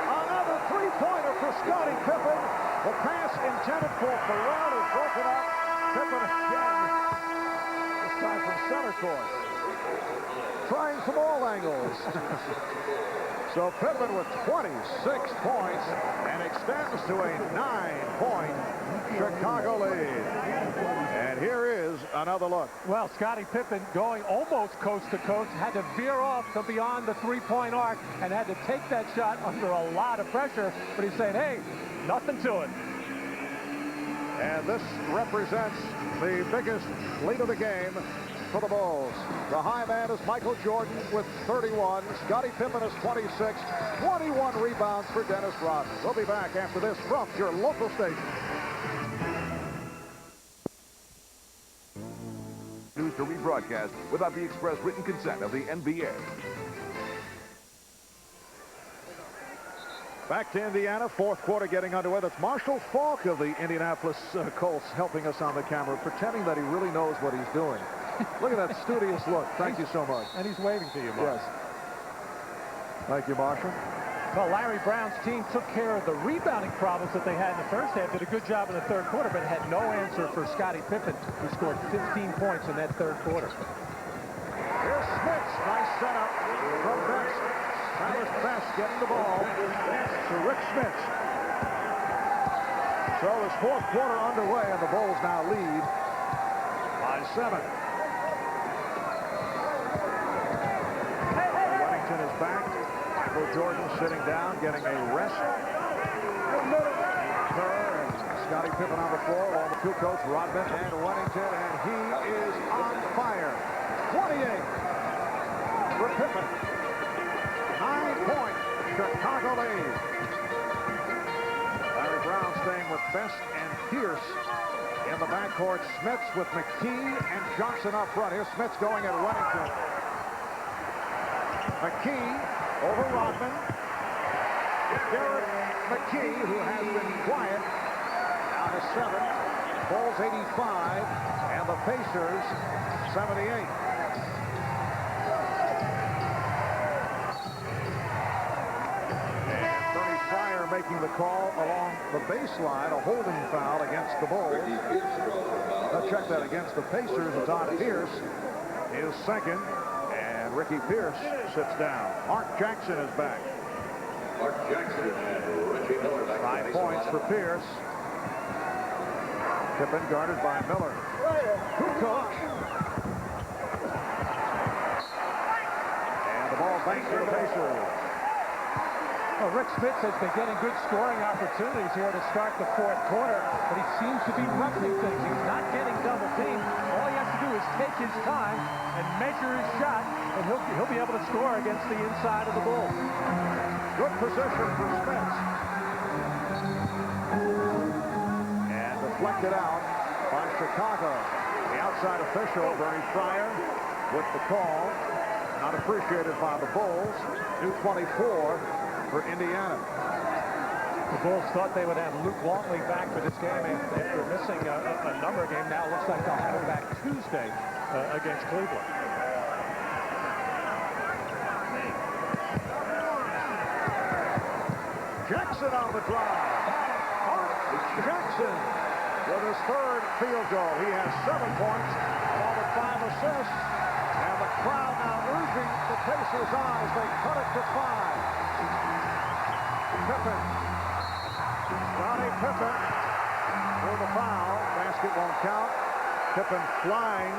Another three-pointer for Scottie Pippen. The pass intended for Ferrell is broken up. Pippen again, this time from center court. Trying from all angles. So Pippen with 26 points and extends to a 9-point Chicago lead. And here is another look. Well, Scottie Pippen going almost coast to coast, had to veer off to beyond the three-point arc and had to take that shot under a lot of pressure. But he's saying, hey, nothing to it. And this represents the biggest lead of the game for the Bulls. The high man is Michael Jordan with 31. Scottie Pippen is 26. 21 rebounds for Dennis Rodman. We'll be back after this from your local station. News to rebroadcast without the express written consent of the NBA. Back to Indiana, fourth quarter getting underway. That's Marshall Faulk of the Indianapolis Colts helping us on the camera, pretending that he really knows what he's doing. Look at that studious look. Thank you so much. And he's waving to you, Mark. Yes. Thank you, Marshall. Well, Larry Brown's team took care of the rebounding problems that they had in the first half. Did a good job in the third quarter, but had no answer for Scottie Pippen, who scored 15 points in that third quarter. Here's Smith. Nice setup from Best. Silas Best getting the ball to Rick Smith. So this fourth quarter underway, and the Bulls now lead by 7. Wellington is back. Michael Jordan sitting down, getting a rest. Kerr and Scottie Pippen on the floor, along with two coaches, Rodman and Wellington, and he is on fire. 28 for Pippen. 9-point Chicago lead. Larry Brown staying with Best and Pierce in the backcourt. Smits with McKee and Johnson up front. Here's Smits going at Wellington. McKee over Rodman. Derek McKee, who has been quiet, down to 7. Bulls 85, and the Pacers 78. Making the call along the baseline, a holding foul against the Bulls. Let's check that against the Pacers. It's on Pierce, his second, and Ricky Pierce sits down. Mark Jackson is back. Mark Jackson and Ricky Miller. 5 points for Pierce. Pippen guarded by Miller. Kukoc. And the ball back to the Pacers. Well, Rick Smits has been getting good scoring opportunities here to start the fourth quarter, but he seems to be roughing things. He's not getting double teamed. All he has to do is take his time and measure his shot, and he'll be able to score against the inside of the Bulls. Good position for Smits. And deflected out by Chicago. The outside official, Bernie Fryer, with the call. Not appreciated by the Bulls. 2:24 for Indiana. The Bulls thought they would have Luke Longley back for this game after missing a number of games. Now it looks like they'll have him back Tuesday against Cleveland. Jackson on the drive. Jackson with his third field goal. He has 7 points along with 5 assists. And the crowd now urging the Pacers on as they cut it to 5. Pippen. Johnny Pippen for the foul. Basket won't count. Pippen flying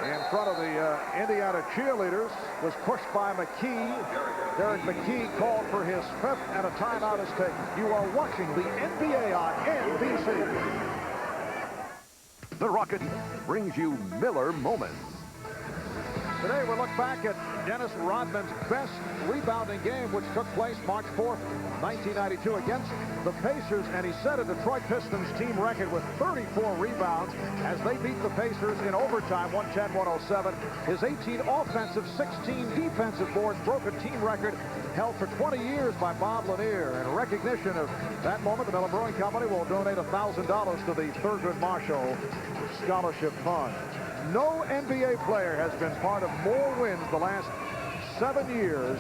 in front of the Indiana cheerleaders, was pushed by McKee. Derek McKee called for his 5th, and a timeout is taken. You are watching the NBA on NBC. The Rocket brings you Miller Moments. Today we look back at Dennis Rodman's best rebounding game, which took place March 4th, 1992 against the Pacers, and he set a Detroit Pistons team record with 34 rebounds as they beat the Pacers in overtime, 110-107. His 18 offensive, 16 defensive boards broke a team record held for 20 years by Bob Lanier. In recognition of that moment, the Miller Brewing Company will donate $1,000 to the Thurgood Marshall Scholarship Fund. No NBA player has been part of more wins the last 7 years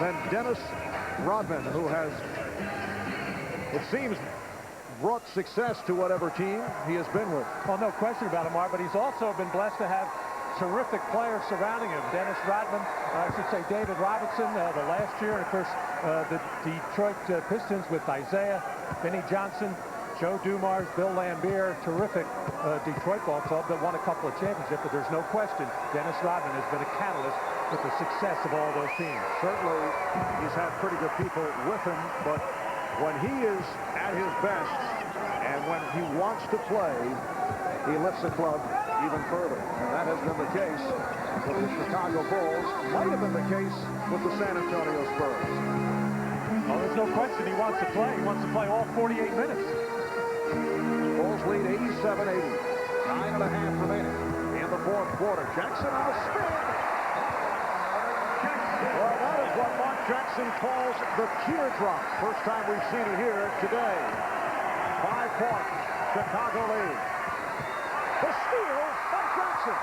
than Dennis Rodman, who has, it seems, brought success to whatever team he has been with. Well, no question about it, Mark, but he's also been blessed to have terrific players surrounding him. Dennis Rodman, I should say David Robinson, the last year, and of course the Detroit Pistons with Isaiah, Vinnie Johnson, Joe Dumars, Bill Lambier, terrific Detroit ball club that won a couple of championships, but there's no question Dennis Rodman has been a catalyst with the success of all those teams. Certainly, he's had pretty good people with him, but when he is at his best and when he wants to play, he lifts the club even further. And that has been the case with the Chicago Bulls. Might have been the case with the San Antonio Spurs. Well, there's no question he wants to play. He wants to play all 48 minutes. Bulls lead 87-80. 9.5 remaining in the 4th quarter. Jackson on a spin. Well, that is what Mark Jackson calls the teardrop. First time we've seen it here today. 5 points. Chicago lead. The steal by Jackson.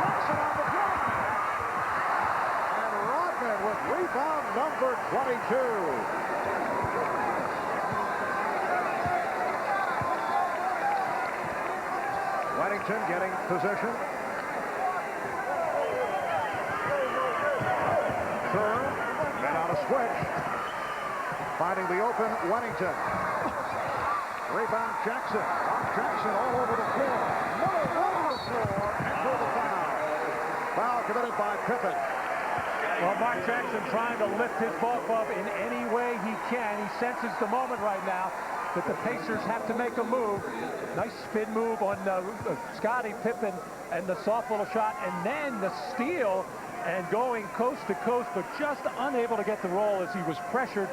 Jackson on the drive. And Rodman with rebound number 22. Weddington getting position. Kerr, then on a switch. Finding the open Weddington. Rebound Jackson. Jackson all over the floor. Miller over the floor and for the foul. Foul committed by Pippen. Well, Mark Jackson trying to lift his ball club in any way he can. He senses the moment right now that the Pacers have to make a move. Nice spin move on Scottie Pippen and the soft little shot, and then the steal and going coast to coast, but just unable to get the roll as he was pressured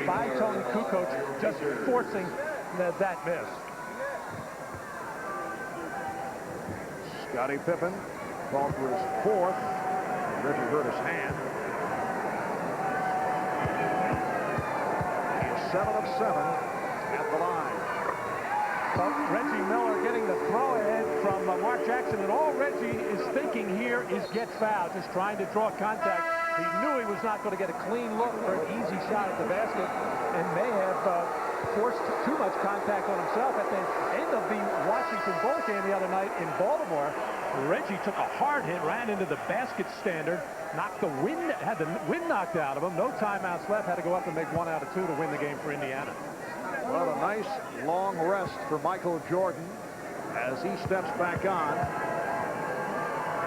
by Tony Kukoc, just forcing that miss. Scottie Pippen called for his 4th. Reggie hurt his hand. He is 7 of 7 at the line. Well, Reggie Miller getting the throw ahead from Mark Jackson, and all Reggie is thinking here is get fouled, just trying to draw contact. He knew he was not going to get a clean look for an easy shot at the basket, and may have forced too much contact on himself. At the end of the Washington Bulls game the other night in Baltimore, Reggie took a hard hit, ran into the basket standard, knocked the wind, had the wind knocked out of him. No timeouts left, had to go up and make 1 out of 2 to win the game for Indiana. Well, a nice long rest for Michael Jordan as he steps back on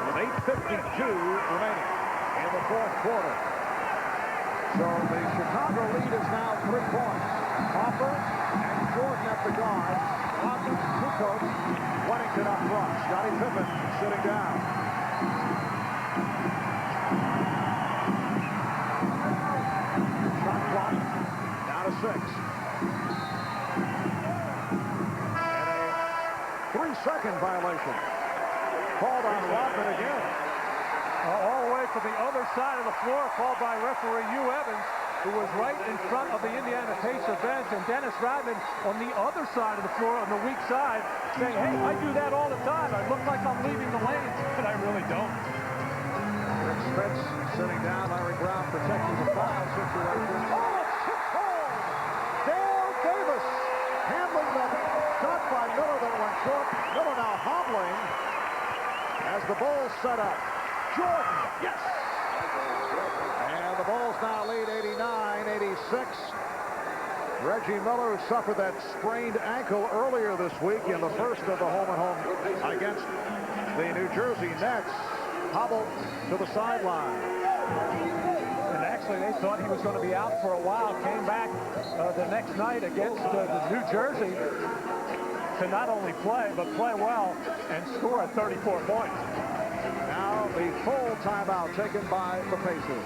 with 8:52 remaining in the 4th quarter. So the Chicago lead is now 3 points. Hopper and Jordan at the guard. Rodman, Kukoc, Weddington up front. Scottie Pippen sitting down. Shot clock down to 6. 3-second violation. Called on Rodman again. All the way to the other side of the floor, called by referee Hugh Evans, who was right in front of the Indiana Pacer bench, and Dennis Rodman on the other side of the floor, on the weak side, saying, hey, I do that all the time. I look like I'm leaving the lanes, but I really don't. Rick Spitz sitting down. Larry Brown protecting the foul situation. Oh, it's hit home! Dale Davis handling the shot by Miller that went short. Miller now hobbling as the Bulls set up. Jordan, yes! And the Bulls now lead 89-86. Reggie Miller suffered that sprained ankle earlier this week in the first of the home-and-home against the New Jersey Nets. Hobbled to the sideline. And actually, they thought he was going to be out for a while. Came back the next night against the New Jersey to not only play, but play well and score 34 points. Now the full timeout taken by the Pacers.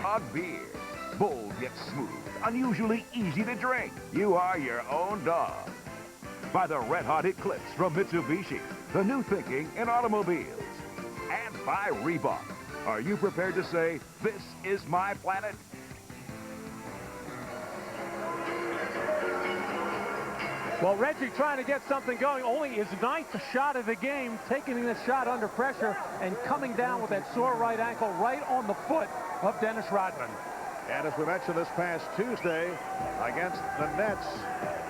A beer. Bold yet smooth. Unusually easy to drink. You are your own dog. By the red-hot Eclipse from Mitsubishi. The new thinking in automobiles. And by Reebok. Are you prepared to say, this is my planet? Well, Reggie trying to get something going. Only his 9th shot of the game, taking the shot under pressure and coming down with that sore right ankle right on the foot of Dennis Rodman. And as we mentioned this past Tuesday against the Nets,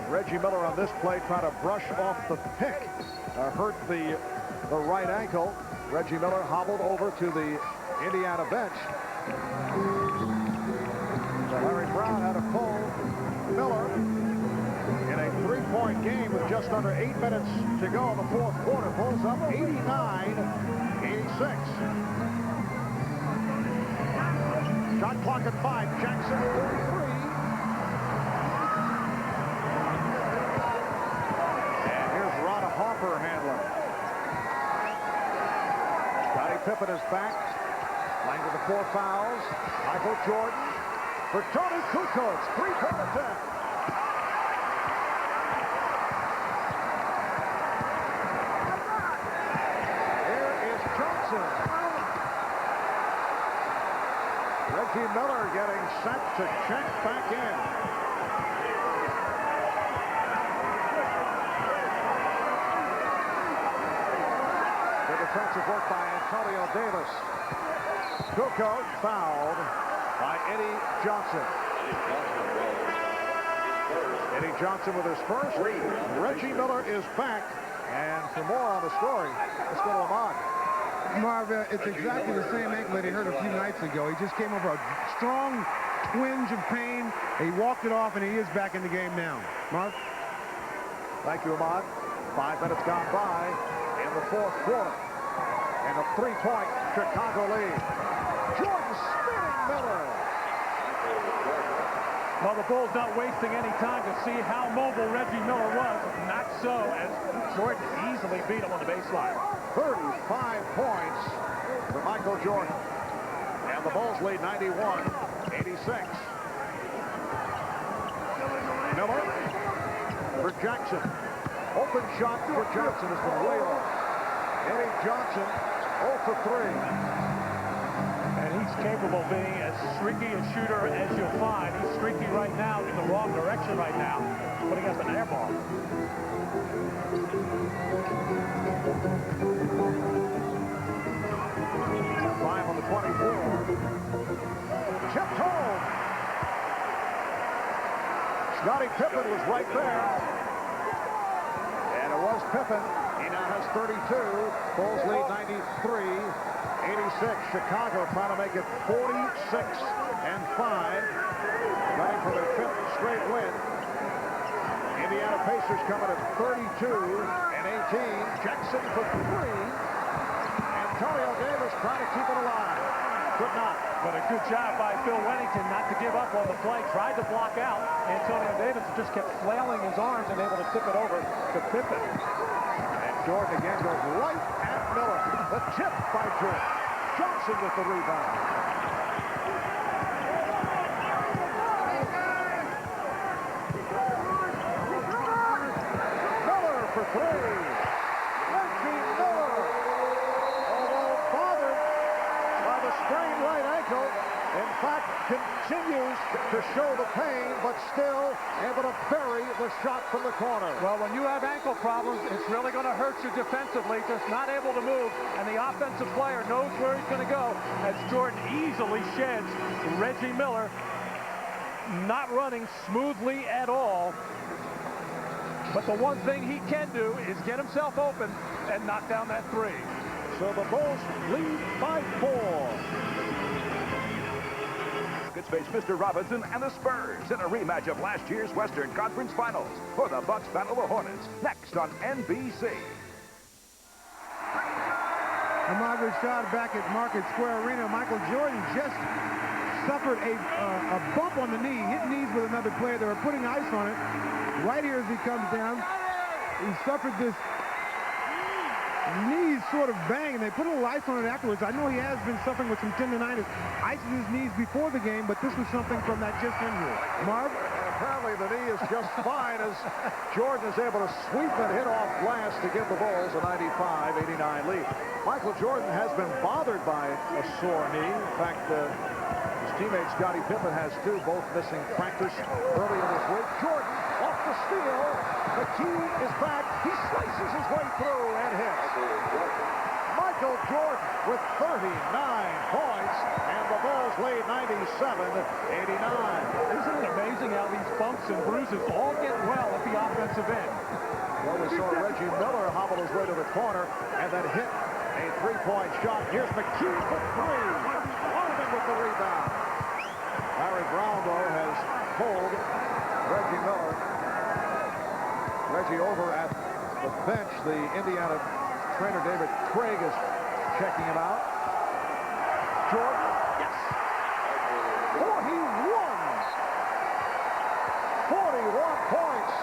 Reggie Miller on this play trying to brush off the pick. Hurt the right ankle. Reggie Miller hobbled over to the Indiana bench. So Larry Brown had to pull Miller in a 3-point game with just under 8 minutes to go in the fourth quarter. Bulls up 89-86. Shot clock at 5. Jackson 43. And here's Rada Hopper handling. Scottie Pippen is back. Line to the 4 fouls. Michael Jordan for Tony Kukoc. 3-point attempt. Here is Johnson. Reggie Miller getting set to check back in. Good defensive work by Antonio Davis. Kukoc fouled by Eddie Johnson. Eddie Johnson with his first. Reggie Miller is back. And for more on the story, let's go to Lamont. Marv, it's exactly the same ankle that he hurt a few nights ago. He just came over a strong twinge of pain. He walked it off, and he is back in the game now. Marv? Thank you, Ahmad. 5 minutes gone by in the fourth quarter. And a 3-point Chicago lead. Jordan spinning Miller. Well, the Bulls not wasting any time to see how mobile Reggie Miller was. Not so, as Jordan easily beat him on the baseline. 35 points for Michael Jordan. And the Bulls lead 91-86. Miller for Jackson. Open shot for Johnson has been way off. Eddie Johnson 0 for 3. And he's capable of being as streaky a shooter as you'll find. He's streaky right now in the wrong direction right now, putting up an air ball. 5 on the 24. Tipped home. Scottie Pippen was right there. And it was Pippen. He now has 32. Bulls lead 93-86. Chicago trying to make it 46-5. Running for their 5th straight win. Indiana Pacers coming at 32-18. Jackson for 3. Antonio Davis trying to keep it alive. Could not. But a good job by Phil Wennington not to give up on the play. Tried to block out. Antonio Davis just kept flailing his arms and able to tip it over to Pippen. And Jordan again goes right at Miller. The tip by Jordan. Johnson with the rebound. Miller for 3. Reggie Miller. Although bothered Michael, in fact, continues to show the pain, but still able to bury the shot from the corner. Well, when you have ankle problems, it's really going to hurt you defensively. Just not able to move, and the offensive player knows where he's going to go as Jordan easily sheds Reggie Miller, not running smoothly at all. But the one thing he can do is get himself open and knock down that three. So the Bulls lead by 4. It's face Mr. Robinson and the Spurs in a rematch of last year's Western Conference Finals for the Bucks battle the Hornets, next on NBC. Ahmad Rashad back at Market Square Arena. Michael Jordan just suffered a bump on the knee, hit knees with another player. They were putting ice on it. Right here as he comes down, he suffered this knee sort of bang, and they put a little ice on it afterwards. I know he has been suffering with some tendonitis. Iced his knees before the game, but this was something from that just injury. Marv? Apparently the knee is just fine as Jordan is able to sweep and hit off glass to give the Bulls a 95-89 lead. Michael Jordan has been bothered by a sore knee. In fact, his teammate Scottie Pippen has too, both missing practice earlier this week. Jordan off the steal. McKee is back. He slices his way through and hits. Michael Jordan with 39 points, and the Bulls lead 97-89. Isn't it amazing how these bumps and bruises all get well at the offensive end? Well, we saw Reggie Miller hobble his way to the corner and then hit a three-point shot. Here's McKee for three. Marvin with the rebound. Larry Brown, though, has pulled Reggie Miller. Reggie over at the bench. The Indiana trainer, David Craig, is checking him out. Jordan. Yes. 41 points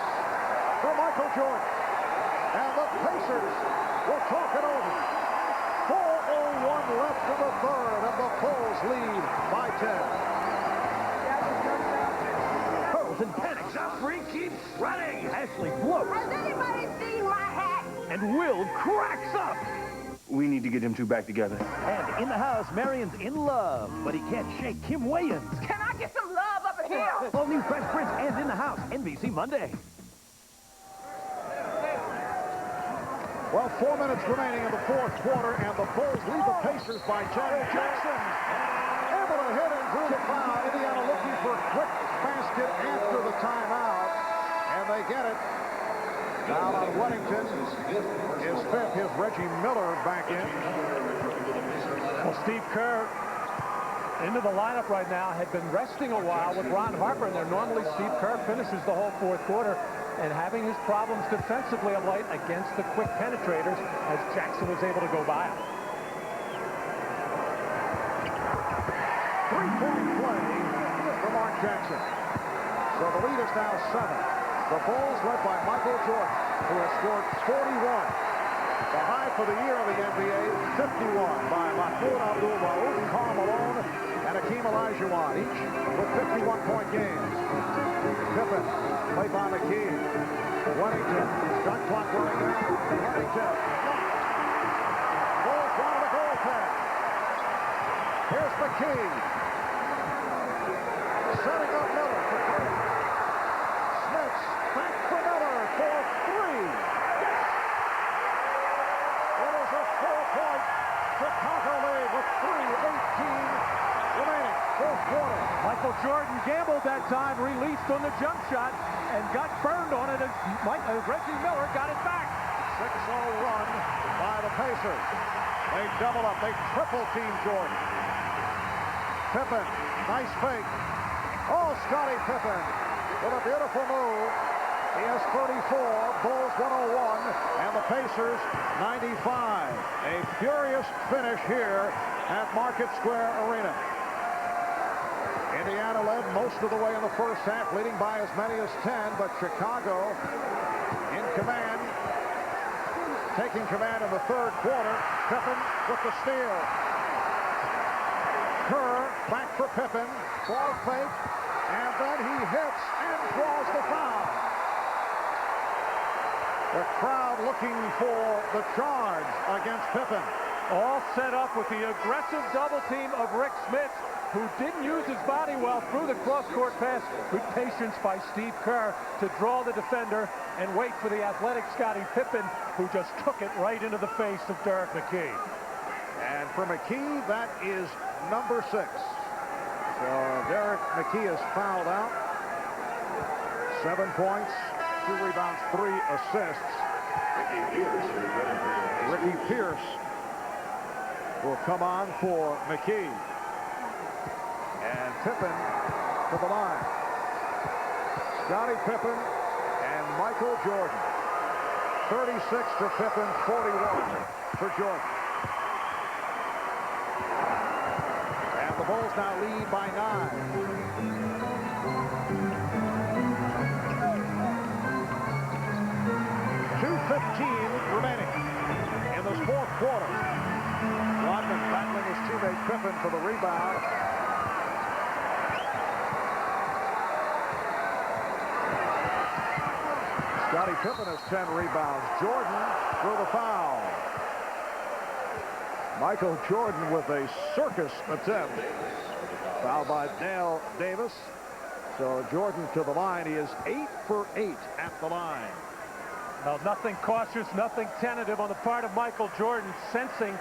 for Michael Jordan. And the Pacers will talk it over. 4:01 left in the third, and the Bulls lead by 10. And panics. The free keeps running. Ashley blows. Has anybody seen my hat? And Will cracks up. We need to get them two back together. And in the house, Marion's in love, but he can't shake Kim Wayans. Can I get some love up in here? All new Fresh Prince and In the House, NBC Monday. Well, 4 minutes remaining in the fourth quarter, and the Bulls lead the Pacers by 10. Jackson able to hit and drew the foul. Indiana looking for a quick basket after the timeout, and they get it. Down on Weddington is fifth. Here's Reggie Miller back in. Well, Steve Kerr into the lineup right now, had been resting a while with Ron Harper in there. Normally Steve Kerr finishes the whole fourth quarter, and having his problems defensively of late against the quick penetrators as Jackson was able to go by him. Three-point play for Mark Jackson. So the lead is now 7. The Bulls led by Michael Jordan, who has scored 41. The high for the year of the NBA, 51 by Mahmoud Abdul-Rauf, Karl Malone, and Hakeem Olajuwon, each with 51-point games. Pippen, played by McKee. Weddington, shot clock running out. Weddington. Bulls down the goal pass. Here's McKee. Setting up Miller for three. Smith back for Miller for three. It is a 4-point Chicago lead with 3:18 remaining. Fourth quarter. Michael Jordan gambled that time, released on the jump shot, and got burned on it as Reggie Miller got it back. 6-0 run by the Pacers. They double up. They triple team Jordan. Pippen, nice fake. Oh, Scottie Pippen with a beautiful move. He has 34, Bulls 101, and the Pacers 95. A furious finish here at Market Square Arena. Indiana led most of the way in the first half, leading by as many as 10, but Chicago in command, taking command in the third quarter. Pippen with the steal. Kerr back for Pippen, ball fake, and then he hits and draws the foul. The crowd looking for the charge against Pippen. All set up with the aggressive double team of Rick Smith. who didn't use his body well, threw the cross-court pass. Good patience by Steve Kerr to draw the defender and wait for the athletic Scottie Pippen, who just took it right into the face of Derek McKee. And for McKee, that is number 6. So Derek McKee is fouled out. 7 points, 2 rebounds, 3 assists. Ricky Pierce will come on for McKee. And Pippen to the line. Scottie Pippen and Michael Jordan. 36 for Pippen, 41 for Jordan. And the Bulls now lead by 9. 2:15 remaining in this 4th quarter. Rodman battling his teammate Pippen for the rebound. Scottie Pippen has 10 rebounds. Jordan for the foul. Michael Jordan with a circus attempt. Fouled by Dale Davis. So Jordan to the line. He is 8 for 8 at the line. Well, nothing cautious, nothing tentative on the part of Michael Jordan, sensing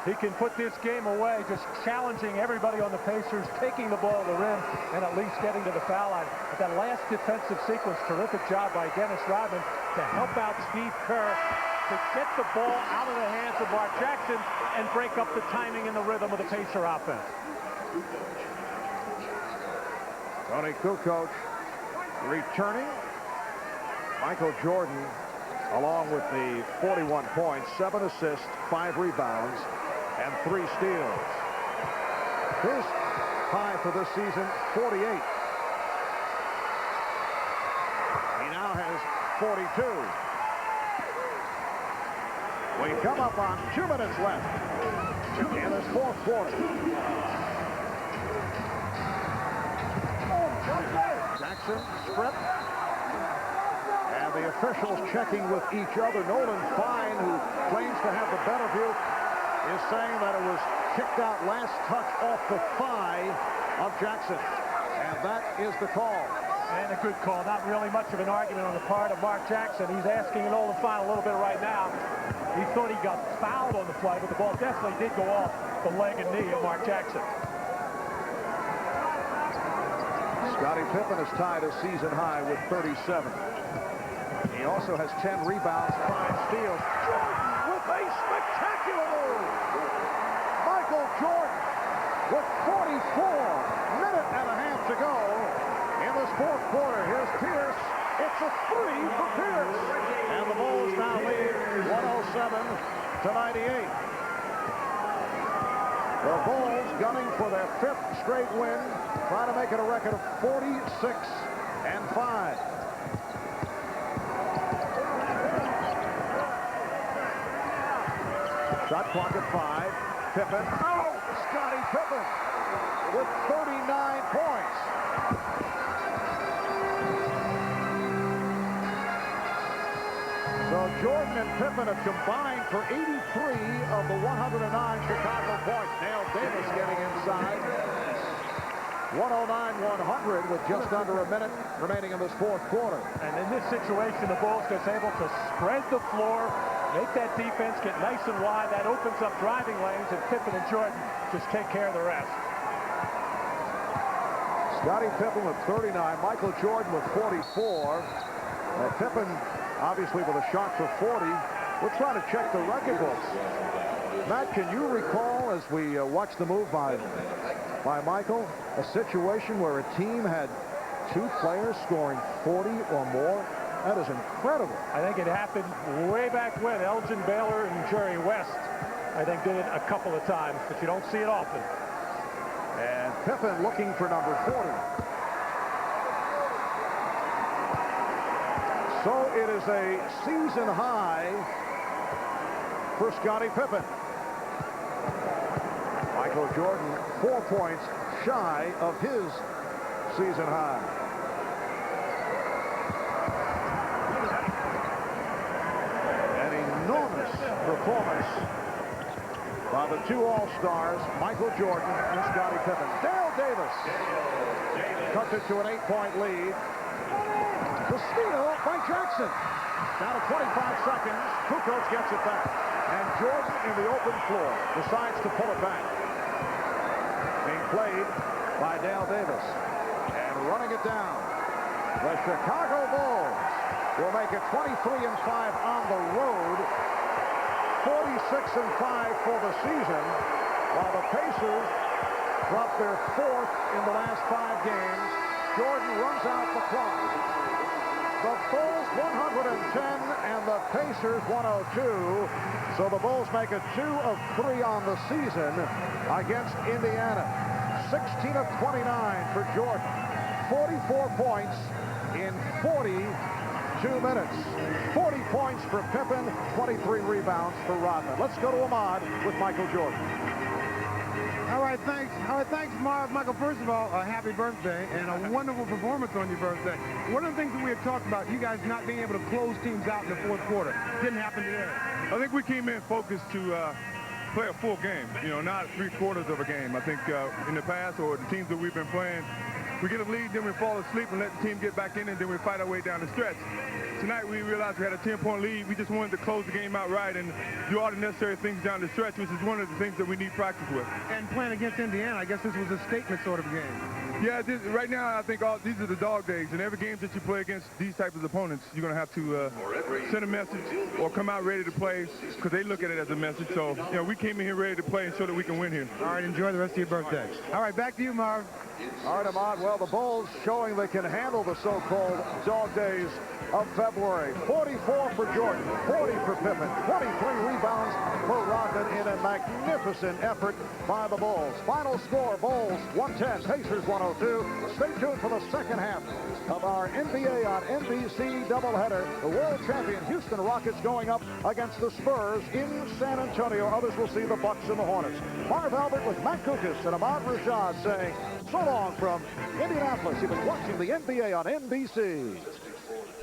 he can put this game away, just challenging everybody on the Pacers, taking the ball to the rim, and at least getting to the foul line. But that last defensive sequence, terrific job by Dennis Rodman to help out Steve Kerr to get the ball out of the hands of Mark Jackson and break up the timing and the rhythm of the Pacer offense. Tony Kukoc returning. Michael Jordan, along with the 41 points, 7 assists, 5 rebounds, and 3 steals. His high for this season, 48. He now has 42. We come up on 2 minutes left in this 4th quarter. Jackson stripped. And the officials checking with each other. Nolan Fine, who claims to have the better view, is saying that it was kicked out last touch off the thigh of Jackson. And that is the call. And a good call. Not really much of an argument on the part of Mark Jackson. He's asking Nolan Fine a little bit right now. He thought he got fouled on the play, but the ball definitely did go off the leg and knee of Mark Jackson. Scottie Pippen is tied a season high with 37. He also has 10 rebounds, 5 steals. Jordan with a spectacular move. Michael Jordan with 44 minute and a half to go in this 4th quarter. Here's Pierce. It's a 3 for Pierce. And the Bulls now lead 107 to 98. The Bulls gunning for their 5th straight win, trying to make it a record of 46-5. Shot clock at 5. Pippen. Oh, Scottie Pippen with 39 points. So Jordan and Pippen have combined for 83 of the 109 Chicago points. Dale Davis getting inside. 109-100 with just under a minute remaining in this 4th quarter. And in this situation, the Bulls just able to spread the floor, make that defense get nice and wide. That opens up driving lanes, and Pippen and Jordan just take care of the rest. Scottie Pippen with 39, Michael Jordan with 44. Pippen obviously with a shot for 40. We're trying to check the record books. Matt, can you recall, as we watched the move by Michael, a situation where a team had 2 players scoring 40 or more? That is incredible. I think it happened way back when Elgin Baylor and Jerry West, I think, did it a couple of times, but you don't see it often. And Pippen looking for number 40. So it is a season high for Scottie Pippen. Michael Jordan 4 points shy of his season high. An enormous performance by the 2 All-Stars, Michael Jordan and Scottie Pippen. Dale Davis cuts it to an 8-point lead. The steal by Jackson. Down to 25 seconds. Kukoc gets it back. And Jordan in the open floor decides to pull it back. Being played by Dale Davis. And running it down. The Chicago Bulls will make it 23-5 on the road. 46-5 for the season. While the Pacers drop their 4th in the last 5 games. Jordan runs out the clock. The Bulls 110 and the Pacers 102. So the Bulls make it 2 of 3 on the season against Indiana. 16 of 29 for Jordan. 44 points in 42 minutes. 40 points for Pippen, 23 rebounds for Rodman. Let's go to Ahmad with Michael Jordan. All right, thanks. Marv. Michael, first of all, happy birthday and a wonderful performance on your birthday. One of the things that we had talked about, you guys not being able to close teams out in the 4th quarter. Didn't happen today. I think we came in focused to play a full game, not 3/4 of a game. I think in the past, or the teams that we've been playing, we get a lead, then we fall asleep and let the team get back in, and then we fight our way down the stretch. Tonight, we realized we had a 10-point lead. We just wanted to close the game out right and do all the necessary things down the stretch, which is one of the things that we need practice with. And playing against Indiana, I guess this was a statement sort of game. Yeah, right now, I think these are the dog days, and every game that you play against these types of opponents, you're going to have to send a message or come out ready to play because they look at it as a message. So, we came in here ready to play and show that we can win here. All right, enjoy the rest of your birthday. All right, back to you, Marv. All right, Ahmad. Well, the Bulls showing they can handle the so-called dog days of February. 44 for Jordan, 40 for Pippen, 23 rebounds for Rodman in a magnificent effort by the Bulls. Final score, Bulls 110, Pacers 102. Stay tuned for the second half of our NBA on NBC doubleheader. The world champion Houston Rockets going up against the Spurs in San Antonio. Others will see the Bucks and the Hornets. Marv Albert with Matt Kukas and Ahmad Rashad saying so long from Indianapolis. You've been watching the NBA on NBC.